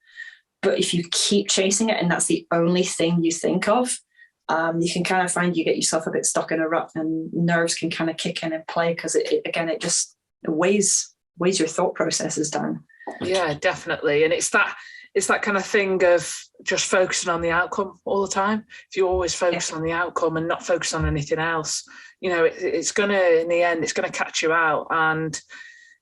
But if you keep chasing it and that's the only thing you think of, you can kind of find you get yourself a bit stuck in a rut, and nerves can kind of kick in and play because it just weighs your thought processes down. Yeah, definitely. And it's that kind of thing of just focusing on the outcome all the time. If you always focus on the outcome and not focus on anything else, you know, it's going to, in the end, it's going to catch you out. And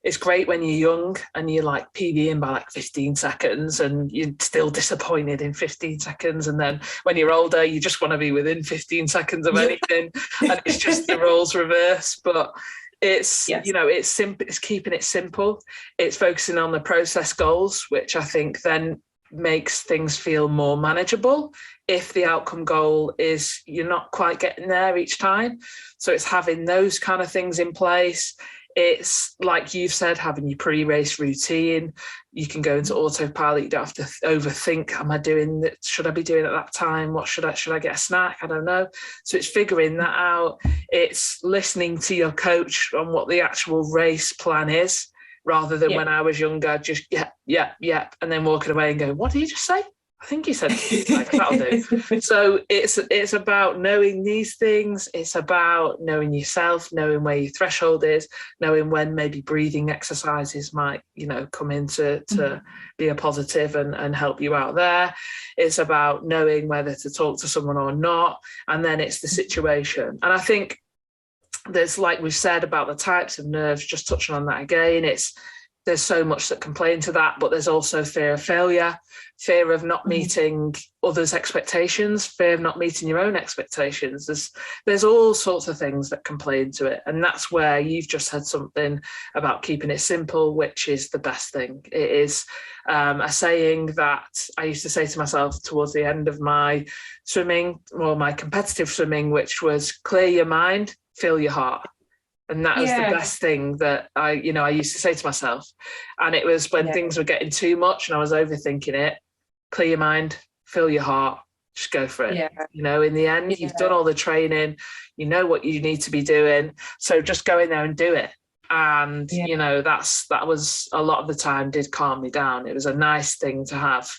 it's great when you're young and you're like PBing by like 15 seconds and you're still disappointed in 15 seconds. And then when you're older, you just want to be within 15 seconds of anything. And it's just the roles reverse. But it's, you know, it's simple. It's keeping it simple. It's focusing on the process goals, which I think then makes things feel more manageable if the outcome goal is you're not quite getting there each time. So it's having those kind of things in place. It's like you've said, having your pre-race routine. You can go into autopilot. You don't have to overthink. Am I doing that? Should I be doing at that time? What should I get a snack? I don't know. So it's figuring that out. It's listening to your coach on what the actual race plan is, rather than when I was younger, just yeah, and then walking away and going, what did you just say? I think he said, like, that'll do. So it's about knowing these things. It's about knowing yourself, knowing where your threshold is, knowing when maybe breathing exercises might, come in to be a positive and help you out there. It's about knowing whether to talk to someone or not. And then it's the situation. And I think there's, like we've said about the types of nerves, just touching on that again, there's so much that can play into that, but there's also fear of failure, fear of not meeting others' expectations, fear of not meeting your own expectations. There's all sorts of things that can play into it. And that's where you've just said something about keeping it simple, which is the best thing. It is a saying that I used to say to myself towards the end of my swimming, or my competitive swimming, which was clear your mind, fill your heart. And that was the best thing that I used to say to myself. And it was when things were getting too much and I was overthinking it, clear your mind, fill your heart, just go for it. Yeah. In the end, you've done all the training, you know what you need to be doing. So just go in there and do it. And, that was a lot of the time did calm me down. It was a nice thing to have.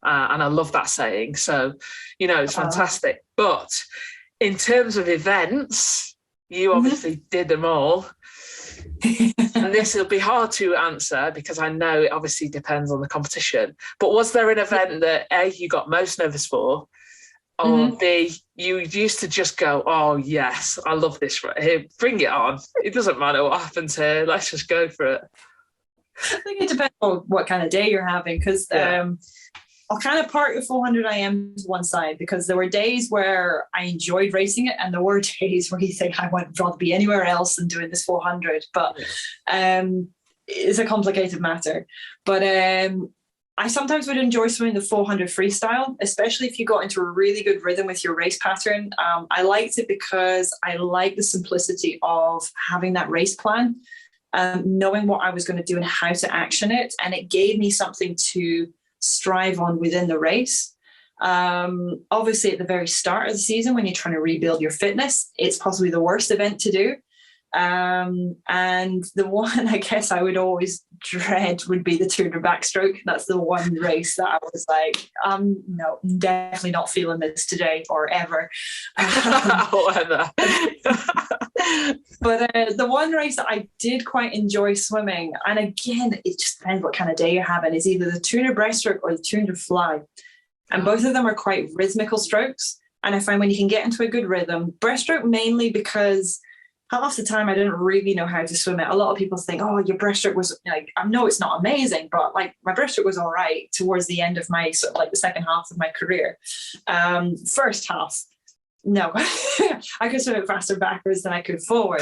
And I love that saying. So, it's fantastic. But in terms of events, you obviously did them all. And this will be hard to answer because I know it obviously depends on the competition. But was there an event that A, you got most nervous for, or B, you used to just go, oh, yes, I love this. Here, bring it on. It doesn't matter what happens here. Let's just go for it. I think it depends on what kind of day you're having, because I'll kind of park the 400 IM to one side, because there were days where I enjoyed racing it and there were days where you think I would rather be anywhere else than doing this 400. But it's a complicated matter. But I sometimes would enjoy swimming the 400 freestyle, especially if you got into a really good rhythm with your race pattern. I liked it because I like the simplicity of having that race plan, knowing what I was going to do and how to action it. And it gave me something to strive on within the race. Obviously at the very start of the season, when you're trying to rebuild your fitness, it's possibly the worst event to do. And the one I guess I would always dread would be the 200 backstroke. That's the one race that I was like, no, definitely not feeling this today or ever. But the one race that I did quite enjoy swimming, and again, it just depends what kind of day you're having, is either the 200 breaststroke or the 200 fly. And both of them are quite rhythmical strokes. And I find when you can get into a good rhythm, breaststroke mainly because half the time I didn't really know how to swim it. A lot of people think, oh, your breaststroke was like, I know it's not amazing, but like my breaststroke was all right towards the end of my sort of like the second half of my career. First half, no, I could swim it faster backwards than I could forward.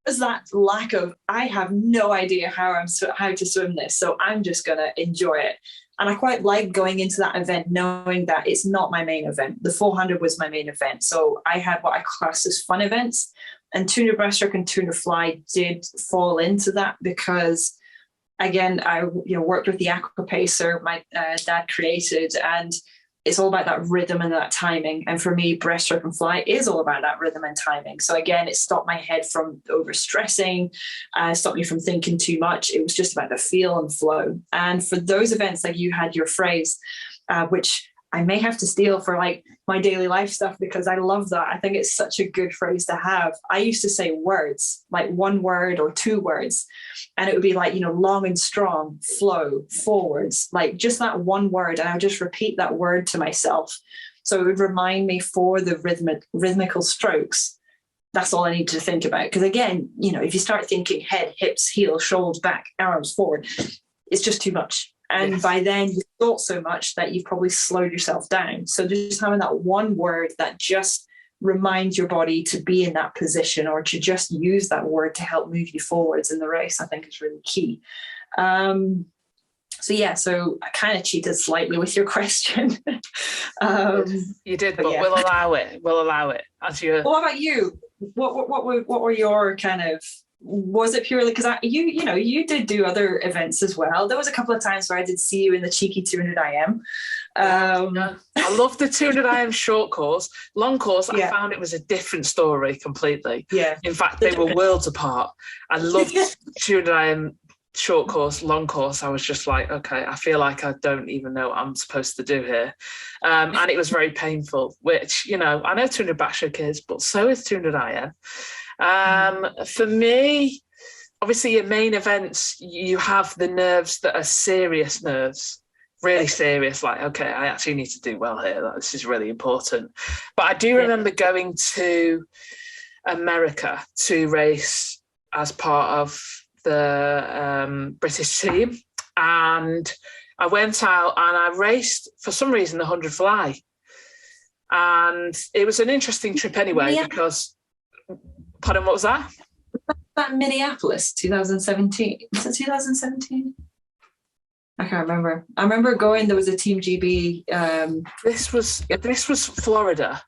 There's that lack of, I have no idea how to swim this, so I'm just going to enjoy it. And I quite like going into that event knowing that it's not my main event. The 400 was my main event. So I had what I class as fun events. And 200 breaststroke and 200 fly did fall into that because, again, I worked with the aqua pacer my dad created, and it's all about that rhythm and that timing. And for me, breaststroke and fly is all about that rhythm and timing. So again, it stopped my head from overstressing, stopped me from thinking too much. It was just about the feel and flow. And for those events, like you had your phrase, which I may have to steal for like my daily life stuff, because I love that. I think it's such a good phrase to have. I used to say words, like one word or two words, and it would be like, long and strong, flow, forwards, like just that one word. And I would just repeat that word to myself. So it would remind me for the rhythmical strokes. That's all I need to think about. Because again, if you start thinking head, hips, heels, shoulders, back, arms, forward, it's just too much. And by then you thought so much that you've probably slowed yourself down. So just having that one word that just reminds your body to be in that position, or to just use that word to help move you forwards in the race, I think is really key. So I kind of cheated slightly with your question. You did, but we'll allow it. We'll allow it as you. What about you? What were your kind of? Was it purely because you did do other events as well? There was a couple of times where I did see you in the cheeky 200 IM. I love the 200 IM short course. Long course, I found it was a different story completely. Yeah. In fact, they were worlds apart. I loved 200 IM short course. Long course, I was just like, okay, I feel like I don't even know what I'm supposed to do here. And it was very painful, which, I know 200 backstroke is, but so is 200 IM. For me, obviously your main events, you have the nerves that are serious nerves, really serious, like, okay, I actually need to do well here. Like, this is really important. But I do remember going to America to race as part of the British team. And I went out and I raced, for some reason, the 100 fly. And it was an interesting trip anyway, because... Pardon, what was that? That Minneapolis, 2017. Was it 2017? I can't remember. I remember going, there was a Team GB. This was Florida.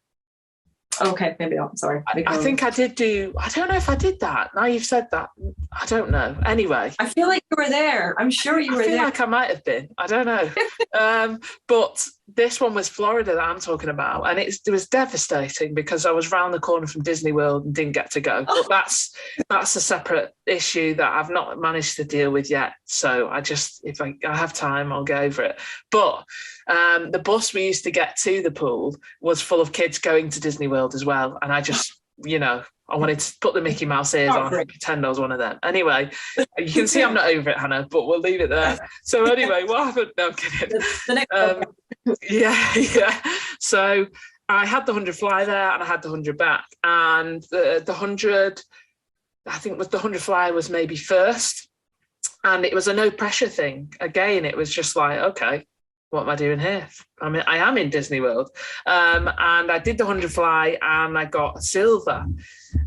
Okay, maybe not. Sorry. I think I did do, I don't know if I did that. Now you've said that. I don't know. Anyway. I feel like you were there. I'm sure you were there. I feel like I might have been. I don't know. But this one was Florida that I'm talking about. And it was devastating because I was round the corner from Disney World and didn't get to go. But that's a separate issue that I've not managed to deal with yet. So if I have time, I'll go over it. But the bus we used to get to the pool was full of kids going to Disney World as well. And I just, I wanted to put the Mickey Mouse ears on and pretend I was one of them. Anyway, you can see I'm not over it, Hannah, but we'll leave it there. So anyway, what happened? No, I'm kidding. Yeah. So I had the 100 fly there and I had the 100 back. And the 100, I think the 100 fly was maybe first. And it was a no pressure thing. Again, it was just like, okay, what am I doing here? I mean, I am in Disney World. And I did the 100 fly and I got silver.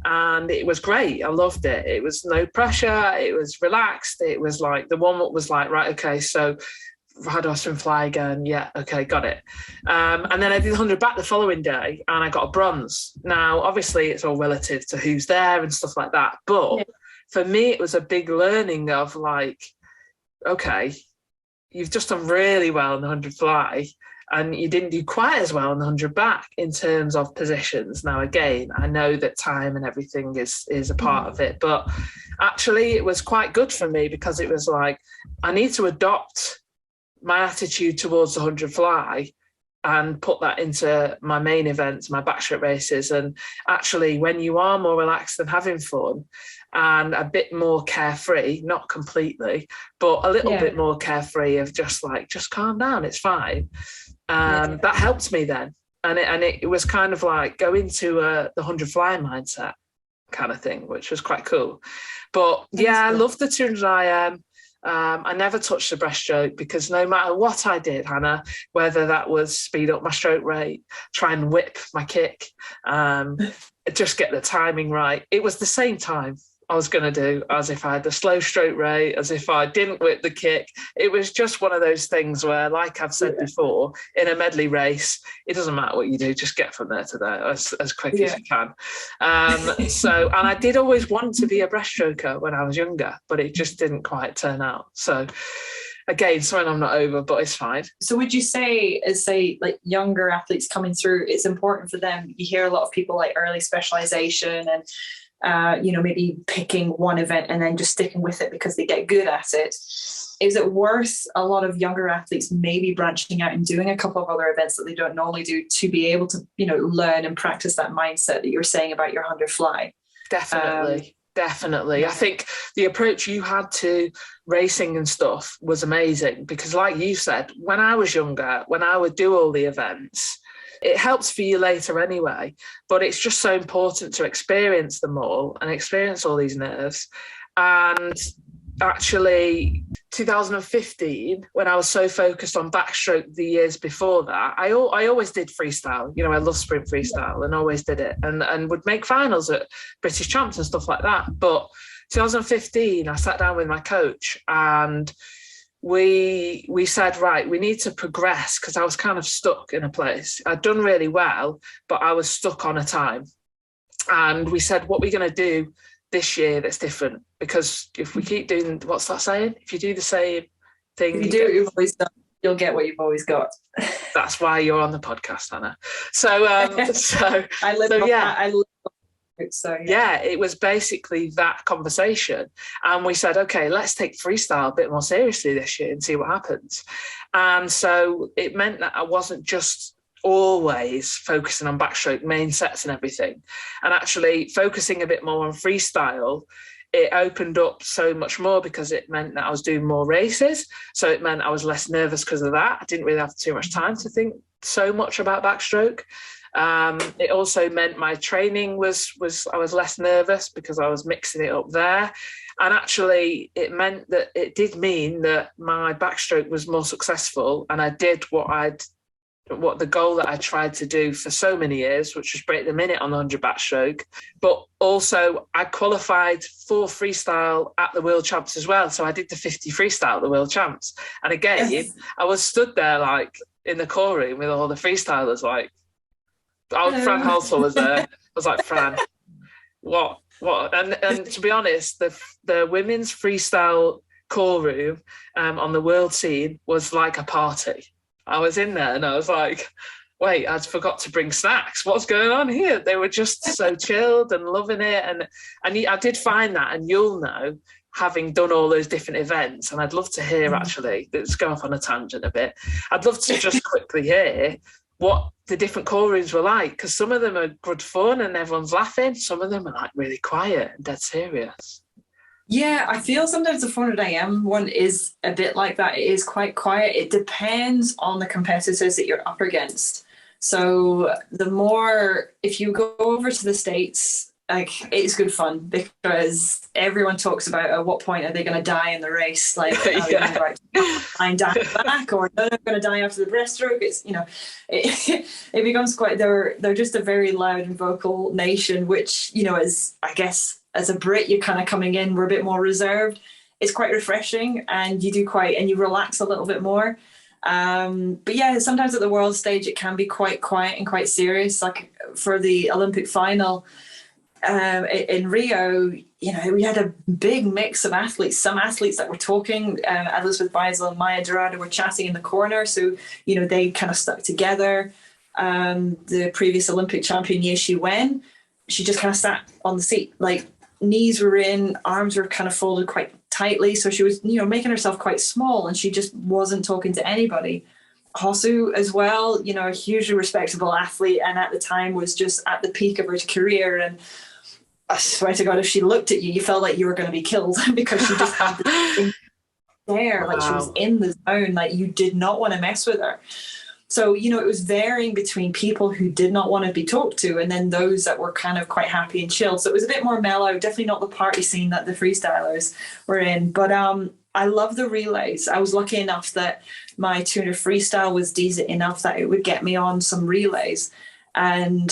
And it was great. I loved it. It was no pressure. It was relaxed. It was like the warm-up was like, right, okay, so how do I swim fly again? Yeah, okay, got it. And then I did the 100 back the following day and I got a bronze. Now, obviously, it's all relative to who's there and stuff like that. But for me, it was a big learning of like, okay, you've just done really well in the 100 fly and you didn't do quite as well in the 100 back in terms of positions. Now, again, I know that time and everything is a part of it, but actually it was quite good for me because it was like, I need to adopt my attitude towards the 100 fly and put that into my main events, my backstroke races. And actually, when you are more relaxed and having fun and a bit more carefree, not completely, but a little bit more carefree of just calm down, it's fine. That helped me then. And it was kind of like going to the 100 fly mindset kind of thing, which was quite cool. But I love the 200 IM. I never touched the breaststroke because no matter what I did, Hannah, whether that was speed up my stroke rate, try and whip my kick, just get the timing right, it was the same time I was going to do as if I had the slow stroke rate, as if I didn't whip the kick. It was just one of those things where, like I've said before, in a medley race, it doesn't matter what you do, just get from there to there as quick as you can. And I did always want to be a breaststroker when I was younger, but it just didn't quite turn out. So again, something I'm not over, but it's fine. So would you say, like younger athletes coming through, it's important for them, you hear a lot of people like early specialization and maybe picking one event and then just sticking with it because they get good at it. Is it worth a lot of younger athletes maybe branching out and doing a couple of other events that they don't normally do to be able to, learn and practice that mindset that you're saying about your 100 fly? Definitely. I think the approach you had to racing and stuff was amazing because, like you said, when I was younger, when I would do all the events, it helps for you later anyway, but it's just so important to experience them all and experience all these nerves. And actually, 2015, when I was so focused on backstroke the years before that, I always did freestyle. I love sprint freestyle and always did it and would make finals at British Champs and stuff like that. But 2015, I sat down with my coach and we said, right, we need to progress, because I was kind of stuck in a place. I'd done really well, but I was stuck on a time. And we said, what are we going to do this year that's different? Because if we keep doing, what's that saying? If you do the same thing, if you do what you've always done, you'll get what you've always got. That's why you're on the podcast, Anna. So I live on that. I live on it, so yeah, it was basically that conversation. And we said, okay, let's take freestyle a bit more seriously this year and see what happens. And so it meant that I wasn't just always focusing on backstroke main sets and everything, and actually focusing a bit more on freestyle. It opened up so much more, because it meant that I was doing more races. So it meant I was less nervous because of that. I didn't really have too much time to think so much about backstroke. It also meant my training was I was less nervous because I was mixing it up there. And actually it meant that it did mean that my backstroke was more successful, and I did what the goal that I tried to do for so many years, which was break the minute on the 100 backstroke. But also I qualified for freestyle at the World Champs as well. So I did the 50 freestyle at the World Champs. And again, Yes. I was stood there like in the core room with all the freestylers, like, Fran Halsall was there. I was like, Fran, what? And to be honest, the women's freestyle core room on the world scene was like a party. I was in there and I was like, wait, I forgot to bring snacks. What's going on here? They were just so chilled and loving it. And I did find that, and you'll know, having done all those different events, and I'd love to hear, actually, let's go off on a tangent a bit. I'd love to just quickly hear what the different core rooms were like, because some of them are good fun and everyone's laughing. Some of them are like really quiet and dead serious. Yeah, I feel sometimes the 400 AM one is a bit like that. It is quite quiet. It depends on the competitors that you're up against. So if you go over to the States, like, it's good fun, because everyone talks about at what point are they going to die in the race? Like, I'm dying back, or no, they're going to die after the breaststroke. It's, it becomes quite, they're just a very loud and vocal nation, which, is, I guess, as a Brit, you're kind of coming in, we're a bit more reserved. It's quite refreshing, and you relax a little bit more. But yeah, sometimes at the world stage, it can be quite quiet and quite serious. Like for the Olympic final in Rio, we had a big mix of athletes. Some athletes that were talking, Elizabeth Beisel and Maya Dorada were chatting in the corner. So, they kind of stuck together. The previous Olympic champion, Ye Wen, she just kind of sat on the seat, like, knees were in, arms were kind of folded quite tightly. So she was, making herself quite small, and she just wasn't talking to anybody. Hosu as well, a hugely respectable athlete, and at the time was just at the peak of her career. And I swear to God, if she looked at you, you felt like you were going to be killed because she just had this thing there. Wow. Like, she was in the zone, like you did not want to mess with her. So, it was varying between people who did not want to be talked to, and then those that were kind of quite happy and chilled. So it was a bit more mellow, definitely not the party scene that the freestylers were in. But I love the relays. I was lucky enough that my 200 freestyle was decent enough that it would get me on some relays. And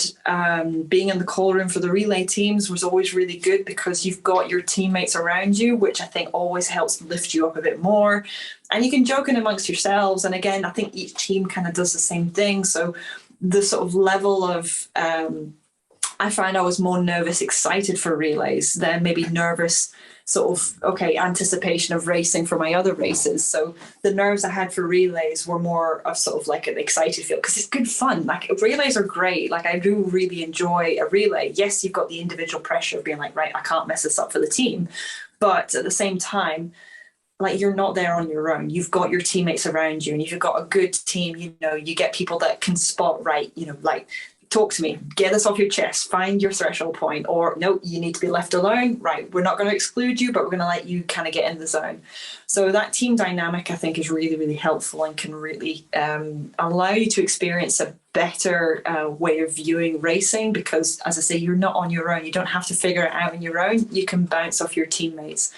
being in the call room for the relay teams was always really good, because you've got your teammates around you, which I think always helps lift you up a bit more. And you can joke in amongst yourselves. And again, I think each team kind of does the same thing. So the sort of level of, I find I was more nervous, excited for relays than maybe nervous, sort of, anticipation of racing for my other races. So the nerves I had for relays were more of sort of like an excited feel, because it's good fun. Like, relays are great. Like, I do really enjoy a relay. Yes, you've got the individual pressure of being like, right, I can't mess this up for the team. But at the same time, like, you're not there on your own. You've got your teammates around you, and if you've got a good team, you get people that can spot right, like, talk to me, get this off your chest, find your threshold point, or no, you need to be left alone. Right, we're not going to exclude you, but we're going to let you kind of get in the zone. So that team dynamic, I think, is really, really helpful, and can really allow you to experience a better way of viewing racing, because, as I say, you're not on your own. You don't have to figure it out on your own. You can bounce off your teammates.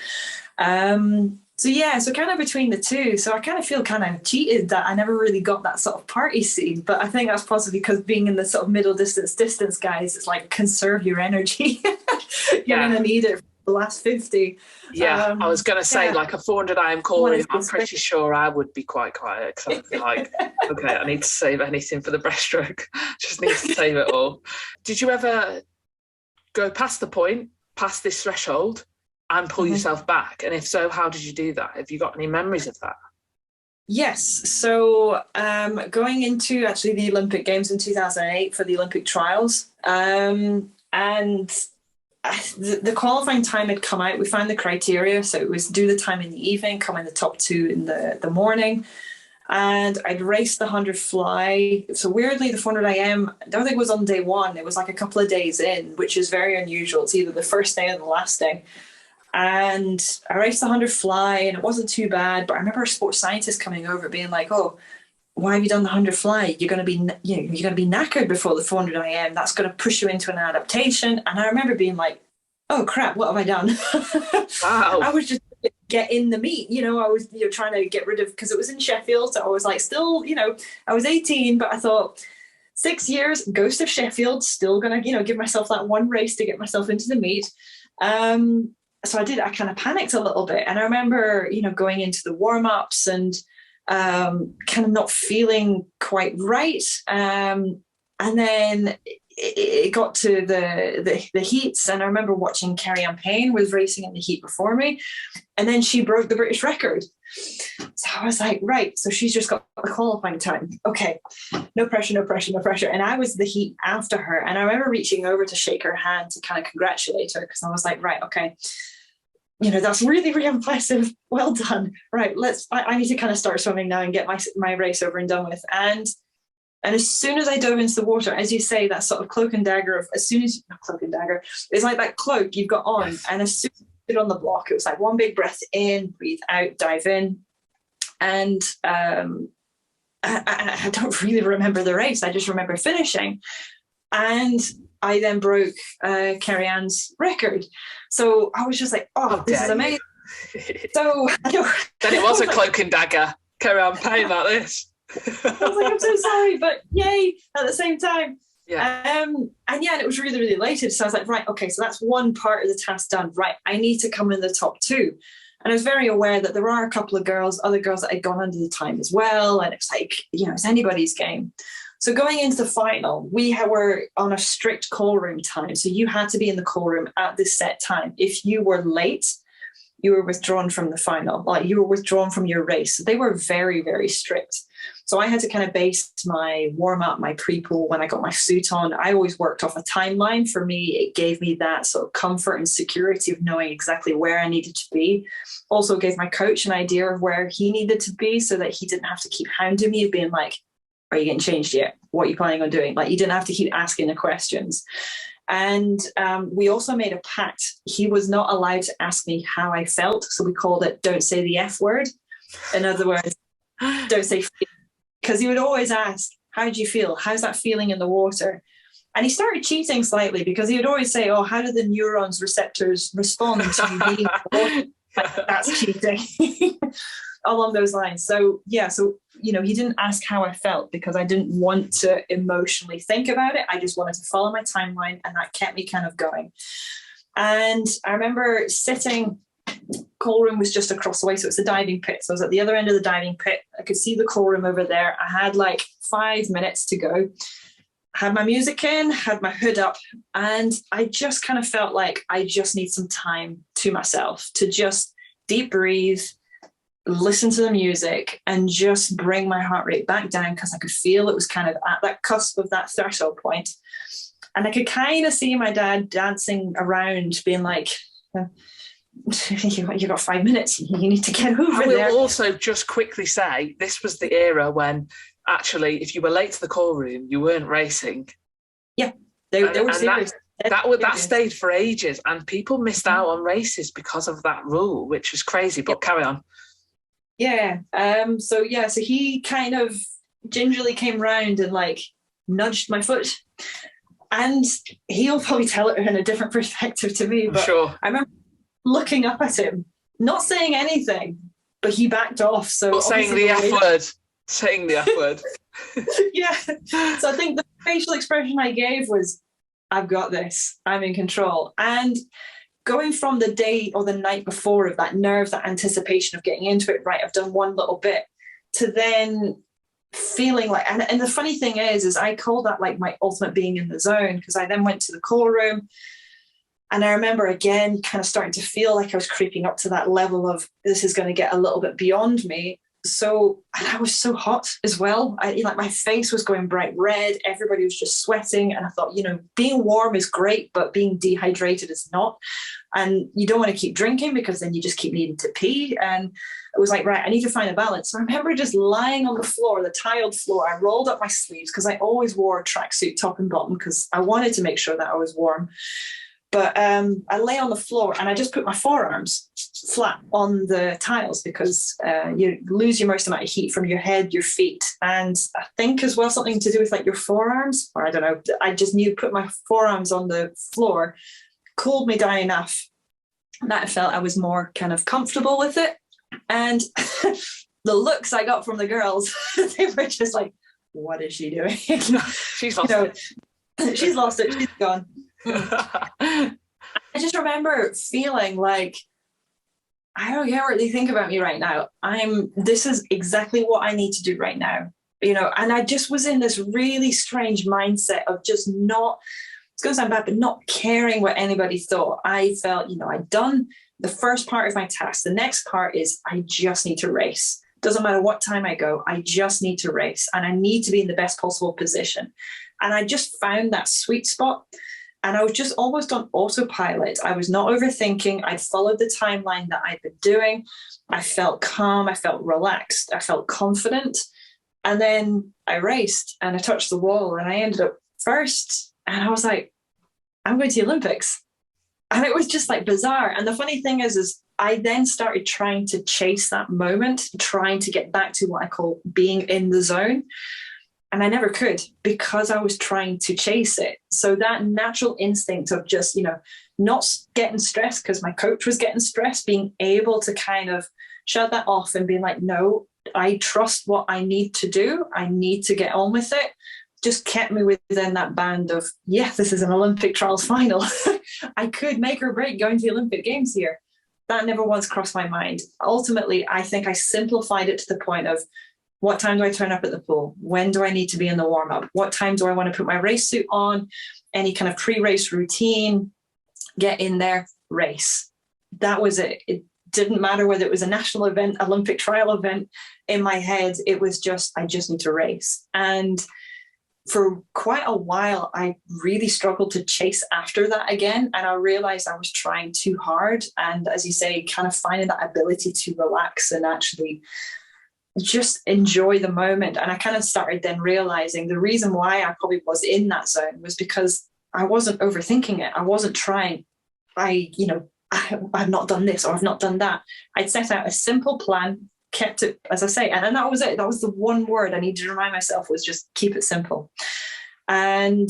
So kind of between the two. So I kind of feel kind of cheated that I never really got that sort of party scene. But I think that's possibly because being in the sort of middle distance guys, it's like, conserve your energy. You're going to need it for the last 50. Yeah, I was going to say, like a 400 IM call room, I'm pretty sure I would be quite quiet because I'd be like, okay, I need to save anything for the breaststroke. Just need to save it all. Did you ever go past the point, past this threshold, and pull yourself back? And if so, how did you do that? Have you got any memories of that? Yes. So going into actually the Olympic Games in 2008 for the Olympic trials, and the qualifying time had come out. We found the criteria. So it was do the time in the evening, come in the top 2 in the morning. And I'd raced the 100 fly. So weirdly, the 400 IM, I don't think it was on day 1. It was like a couple of days in, which is very unusual. It's either the first day or the last day. And I raced the 100 fly and it wasn't too bad. But I remember a sports scientist coming over being like, oh, why have you done the 100 fly? You're going to be knackered before the 400 IM. That's going to push you into an adaptation. And I remember being like, oh crap, what have I done? Wow. I was just get in the meet, I was trying to get rid of, because it was in Sheffield. So I was like, still, I was 18, but I thought 6 years, Ghost of Sheffield, still going to, give myself that one race to get myself into the meet. So I kind of panicked a little bit. And I remember, going into the warm-ups and kind of not feeling quite right. And then it got to the heats, and I remember watching Kerry-Anne Payne was racing in the heat before me, and then she broke the British record. So I was like, right, so she's just got the qualifying time. Okay, no pressure. And I was the heat after her, and I remember reaching over to shake her hand to kind of congratulate her, because I was like, right, okay, that's really, really impressive. Well done. Right, I need to kind of start swimming now and get my race over and done with. And as soon as I dove into the water, as you say, that sort of cloak and dagger of not cloak and dagger, it's like that cloak you've got on. Yes. And as soon as I stood on the block, it was like one big breath in, breathe out, dive in. And I don't really remember the race. I just remember finishing. And I then broke Kerry-Anne's record. So I was just like, oh, this is amazing. So then it was a cloak and dagger. Kerry-Anne Payne like this. I was like, I'm so sorry, but yay at the same time. Yeah. And it was really, really elated. So I was like, right, okay, so that's one part of the task done. Right, I need to come in the top 2. And I was very aware that there are a couple of other girls that had gone under the time as well. And it's like, it's anybody's game. So going into the final, we were on a strict call room time. So you had to be in the call room at this set time. If you were late, you were withdrawn from the final, like you were withdrawn from your race. So they were very, very strict. So I had to kind of base my warm-up, my pre-pool when I got my suit on. I always worked off a timeline. For me, it gave me that sort of comfort and security of knowing exactly where I needed to be. Also gave my coach an idea of where he needed to be so that he didn't have to keep hounding me, being like, are you getting changed yet? What are you planning on doing? Like, you didn't have to keep asking the questions. And we also made a pact. He was not allowed to ask me how I felt. So we called it don't say the F word. In other words, don't say feel. Because he would always ask, how do you feel? How's that feeling in the water? And he started cheating slightly because he would always say, oh, how do the neurons receptors respond to you being in the water? That's cheating. Along those lines. So he didn't ask how I felt because I didn't want to emotionally think about it. I just wanted to follow my timeline, and that kept me kind of going. And I remember sitting, call room was just across the way. So it's a diving pit. So I was at the other end of the diving pit. I could see the call room over there. I had like 5 minutes to go. Had my music in, had my hood up, and I just kind of felt like I just need some time to myself to just deep breathe, listen to the music, and just bring my heart rate back down, because I could feel it was kind of at that cusp of that threshold point. And I could kind of see my dad dancing around, being like, you got 5 minutes, you need to get over there. I will also just quickly say, this was the era when actually, if you were late to the call room, you weren't racing. Yeah, they were serious. That stayed for ages, and people missed out on races because of that rule, which was crazy. But carry on. Yeah. So he kind of gingerly came round and like nudged my foot, and he'll probably tell it in a different perspective to me. But sure. I remember looking up at him, not saying anything, but he backed off. So saying the F word. Saying the F word. Yeah. So I think the facial expression I gave was, I've got this, I'm in control. And going from the day or the night before of that nerve, that anticipation of getting into it, right, I've done one little bit, to then feeling like, and the funny thing is I call that like my ultimate being in the zone, because I then went to the call room, and I remember again kind of starting to feel like I was creeping up to that level of, this is going to get a little bit beyond me. So, and I was so hot as well. Like my face was going bright red. Everybody was just sweating. And I thought, being warm is great, but being dehydrated is not. And you don't want to keep drinking, because then you just keep needing to pee. And it was like, right, I need to find a balance. So I remember just lying on the floor, the tiled floor. I rolled up my sleeves, because I always wore a tracksuit top and bottom, because I wanted to make sure that I was warm. But I lay on the floor, and I just put my forearms flat on the tiles, because you lose your most amount of heat from your head, your feet, and I think as well something to do with like your forearms, or I don't know. I just knew, put my forearms on the floor, cooled me down enough that I felt I was more kind of comfortable with it. And the looks I got from the girls, they were just like, what is she doing? She's lost it. She's lost it. She's gone. I just remember feeling like, I don't care what they think about me right now. This is exactly what I need to do right now. And I just was in this really strange mindset of just not, it's going to sound bad, but not caring what anybody thought. I felt, I'd done the first part of my task. The next part is I just need to race. Doesn't matter what time I go, I just need to race, and I need to be in the best possible position. And I just found that sweet spot. And I was just almost on autopilot. I was not overthinking. I'd followed the timeline that I'd been doing. I felt calm. I felt relaxed. I felt confident. And then I raced, and I touched the wall, and I ended up first. And I was like, I'm going to the Olympics. And it was just like bizarre. And the funny thing is I then started trying to chase that moment, trying to get back to what I call being in the zone. And I never could, because I was trying to chase it. So that natural instinct of just, not getting stressed because my coach was getting stressed, being able to kind of shut that off and being like, no, I trust what I need to do. I need to get on with it. Just kept me within that band of, yeah, this is an Olympic trials final. I could make or break going to the Olympic Games here. That never once crossed my mind. Ultimately, I think I simplified it to the point of, what time do I turn up at the pool? When do I need to be in the warm-up? What time do I want to put my race suit on? Any kind of pre-race routine, get in there, race. That was it. It didn't matter whether it was a national event, Olympic trial event. In my head, it was just, I just need to race. And for quite a while, I really struggled to chase after that again. And I realized I was trying too hard. And as you say, kind of finding that ability to relax and actually just enjoy the moment. And I kind of started then realizing the reason why I probably was in that zone was because I wasn't overthinking it. I wasn't trying, I've not done this or I've not done that. I'd set out a simple plan, kept it, as I say, and that was it. That was the one word I needed to remind myself, was just keep it simple. And,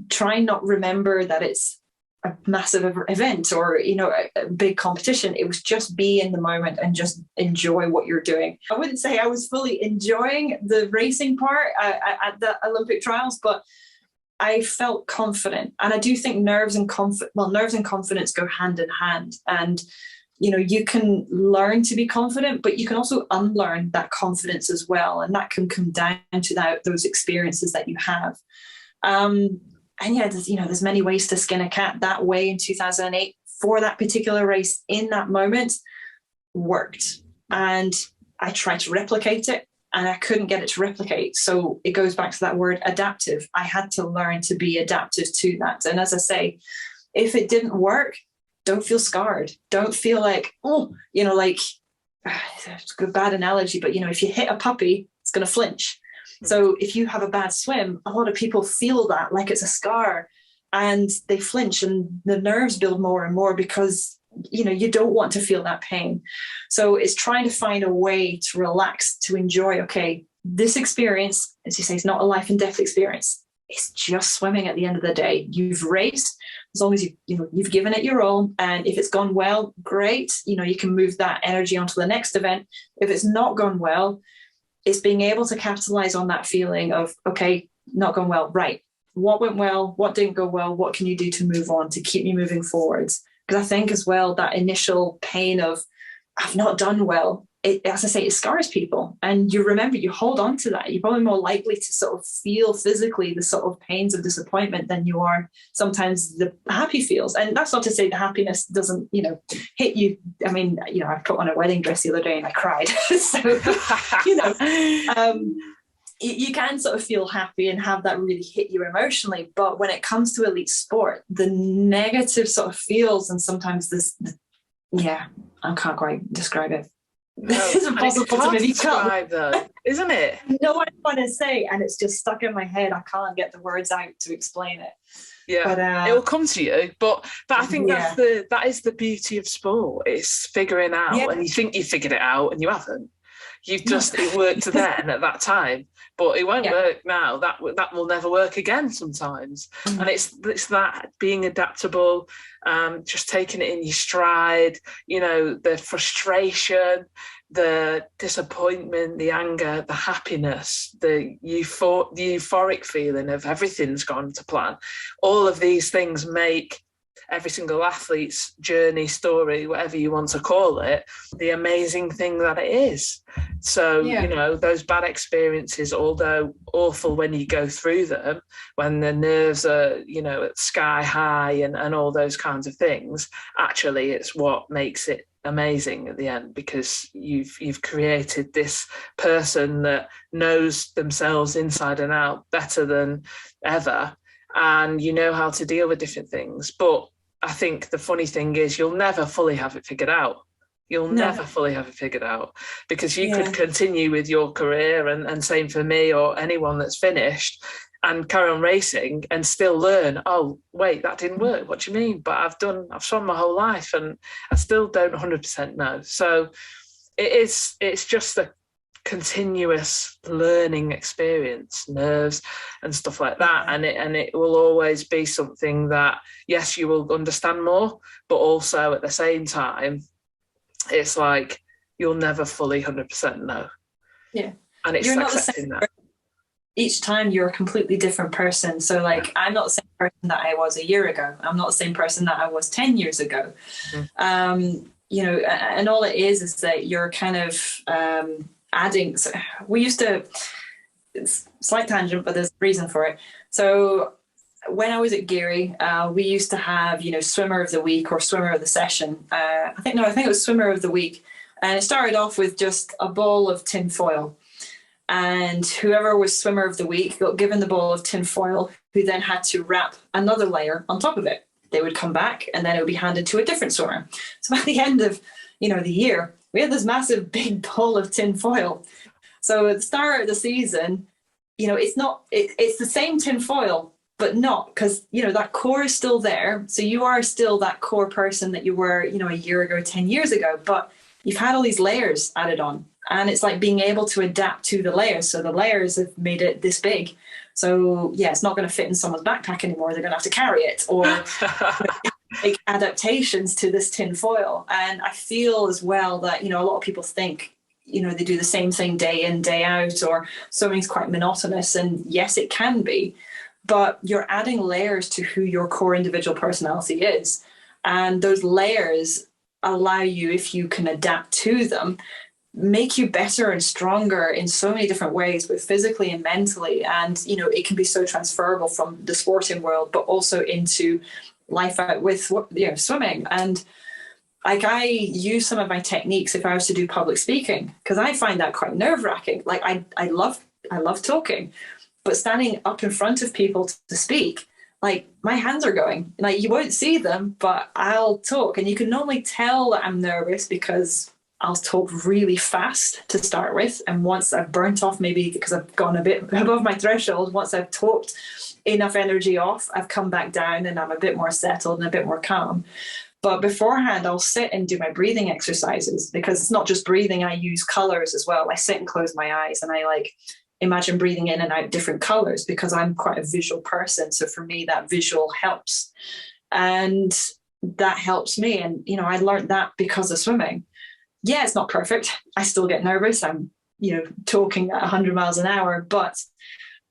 try not remember that it's a massive event or, a big competition. It was just be in the moment and just enjoy what you're doing. I wouldn't say I was fully enjoying the racing part at the Olympic trials, but I felt confident. And I do think nerves and confidence go hand in hand. And, you can learn to be confident, but you can also unlearn that confidence as well. And that can come down to those experiences that you have. And yeah, there's many ways to skin a cat. That way in 2008 for that particular race in that moment worked. And I tried to replicate it and I couldn't get it to replicate. So it goes back to that word adaptive. I had to learn to be adaptive to that. And as I say, if it didn't work, don't feel scarred. Don't feel like, it's a bad analogy, but if you hit a puppy, it's going to flinch. So if you have a bad swim, a lot of people feel that like it's a scar and they flinch and the nerves build more and more because, you don't want to feel that pain. So it's trying to find a way to relax, to enjoy, okay, this experience, as you say, is not a life and death experience. It's just swimming at the end of the day. You've raced, as long as you've given it your all. And if it's gone well, great. You can move that energy onto the next event. If it's not gone well, it's being able to capitalize on that feeling of, okay, not gone well, right. What went well? What didn't go well? What can you do to move on, to keep me moving forwards? Because I think as well, that initial pain of, I've not done well, as I say, it scars people. And you remember, you hold on to that. You're probably more likely to sort of feel physically the sort of pains of disappointment than you are sometimes the happy feels. And that's not to say the happiness doesn't, hit you. I mean, I put on a wedding dress the other day and I cried. So, you can sort of feel happy and have that really hit you emotionally. But when it comes to elite sport, the negative sort of feels, and sometimes I can't quite describe it. No, it's impossible to maybe describe though, isn't it? No, I want to say, and it's just stuck in my head. I can't get the words out to explain it. Yeah, but, it will come to you. But I think that is the beauty of sport. It's figuring out, and you think you figured it out, and you haven't. It worked then at that time, but it won't work now. That will never work again sometimes. And it's that being adaptable, just taking it in your stride, the frustration, the disappointment, the anger, the happiness, the euphoric feeling of everything's gone to plan. All of these things make every single athlete's journey, story, whatever you want to call it, the amazing thing that it is. So, those bad experiences, although awful when you go through them, when the nerves are, at sky high and all those kinds of things, actually it's what makes it amazing at the end, because you've created this person that knows themselves inside and out better than ever, and you know how to deal with different things. But I think the funny thing is you'll never fully have it figured out. Never fully have it figured out, because you could continue with your career, and same for me or anyone that's finished, and carry on racing and still learn, oh, wait, that didn't work. What do you mean? But I've swum my whole life and I still don't 100% know. So it's just a continuous learning experience, nerves and stuff like that, and it will always be something that, yes, you will understand more, but also at the same time it's like you'll never fully 100% know. And it's accepting that each time you're a completely different person. So I'm not the same person that I was a year ago. I'm not the same person that I was 10 years ago. And all it is that you're kind of adding. So we used to, it's a slight tangent, but there's a reason for it. So when I was at Geary, we used to have, swimmer of the week or swimmer of the session. I think it was swimmer of the week. And it started off with just a ball of tin foil. And whoever was swimmer of the week got given the ball of tin foil, who then had to wrap another layer on top of it. They would come back and then it would be handed to a different swimmer. So by the end of, the year, we had this massive big ball of tin foil. So at the start of the season, it's the same tin foil, but not, because, that core is still there. So you are still that core person that you were, a year ago, 10 years ago, but you've had all these layers added on. And it's like being able to adapt to the layers. So the layers have made it this big. So, it's not going to fit in someone's backpack anymore. They're going to have to carry it or make adaptations to this tin foil. And I feel as well that, a lot of people think, they do the same thing day in, day out, or swimming's quite monotonous. And yes, it can be. But you're adding layers to who your core individual personality is. And those layers allow you, if you can adapt to them, make you better and stronger in so many different ways, both physically and mentally. And, it can be so transferable from the sporting world, but also into life out with, swimming. And I use some of my techniques if I was to do public speaking, because I find that quite nerve-wracking. I love talking, but standing up in front of people to speak, my hands are going. You won't see them, but I'll talk. And you can normally tell that I'm nervous because I'll talk really fast to start with. And once I've burnt off, maybe because I've gone a bit above my threshold, once I've talked enough energy off, I've come back down and I'm a bit more settled and a bit more calm. But beforehand, I'll sit and do my breathing exercises, because it's not just breathing. I use colors as well. I sit and close my eyes and I imagine breathing in and out different colors, because I'm quite a visual person. So for me, that visual helps. And that helps me. And, I learned that because of swimming. Yeah, it's not perfect. I still get nervous. I'm, talking at 100 miles an hour, but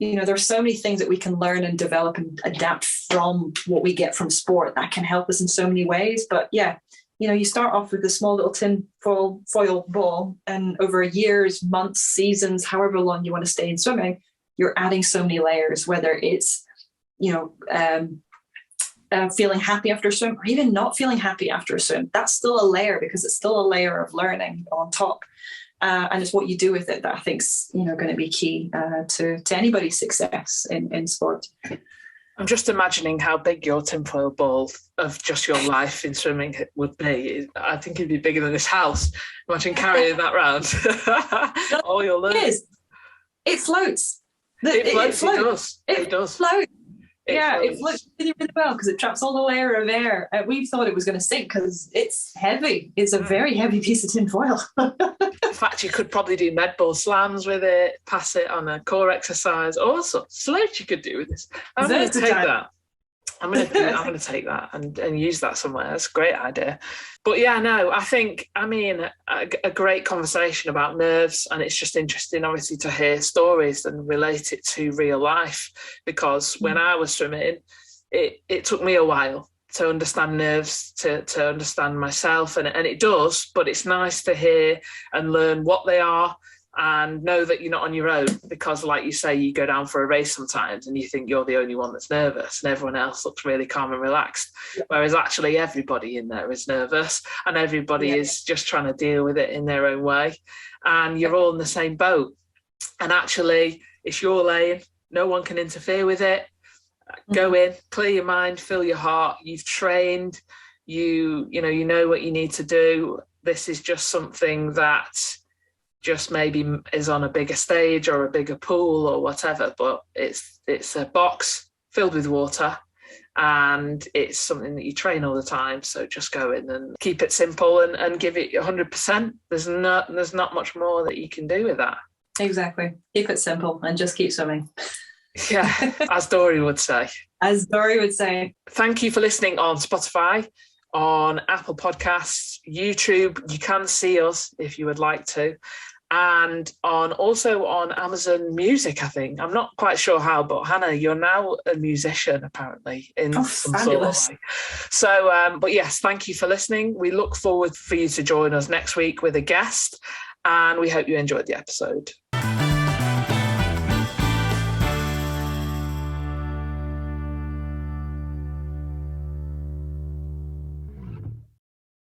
there's so many things that we can learn and develop and adapt from what we get from sport that can help us in so many ways. But yeah, you start off with a small little tin foil ball, and over years, months, seasons, however long you want to stay in swimming, you're adding so many layers, whether it's, feeling happy after a swim, or even not feeling happy after a swim. That's still a layer, because it's still a layer of learning on top. And it's what you do with it that I think's going to be key to anybody's success in sport. I'm just imagining how big your tinfoil ball of just your life in swimming would be. I think it'd be bigger than this house. Imagine carrying that around. All your learning. It floats. It floats. It does. Floats. It floats really, really well, because it traps all the layer of air. We thought it was going to sink because it's heavy. It's a very heavy piece of tin foil. In fact, you could probably do med ball slams with it, pass it on a core exercise, all sorts. Loads you could do with this. I'm going to take that. I'm going to take that and use that somewhere. That's a great idea. But yeah, no, a great conversation about nerves, and it's just interesting, obviously, to hear stories and relate it to real life, because when I was swimming, it took me a while to understand nerves, to understand myself, and it does, but it's nice to hear and learn what they are and know that you're not on your own, because like you say, you go down for a race sometimes and you think you're the only one that's nervous and everyone else looks really calm and relaxed, whereas actually everybody in there is nervous and everybody is just trying to deal with it in their own way, and you're all in the same boat. And actually, it's your lane, no one can interfere with it. Go in, clear your mind, fill your heart. You've trained, you know what you need to do. This is just something that just maybe is on a bigger stage or a bigger pool or whatever, but it's a box filled with water, and it's something that you train all the time. So just go in and keep it simple and give it 100%. There's not much more that you can do with that. Exactly. Keep it simple and just keep swimming. Yeah, as Dory would say. As Dory would say. Thank you for listening on Spotify, on Apple Podcasts, YouTube. You can see us if you would like to. And also on Amazon Music, I think. I'm not quite sure how, but Hannah, you're now a musician, apparently, in some fabulous. sort of way. So, but yes, thank you for listening. We look forward for you to join us next week with a guest, and we hope you enjoyed the episode.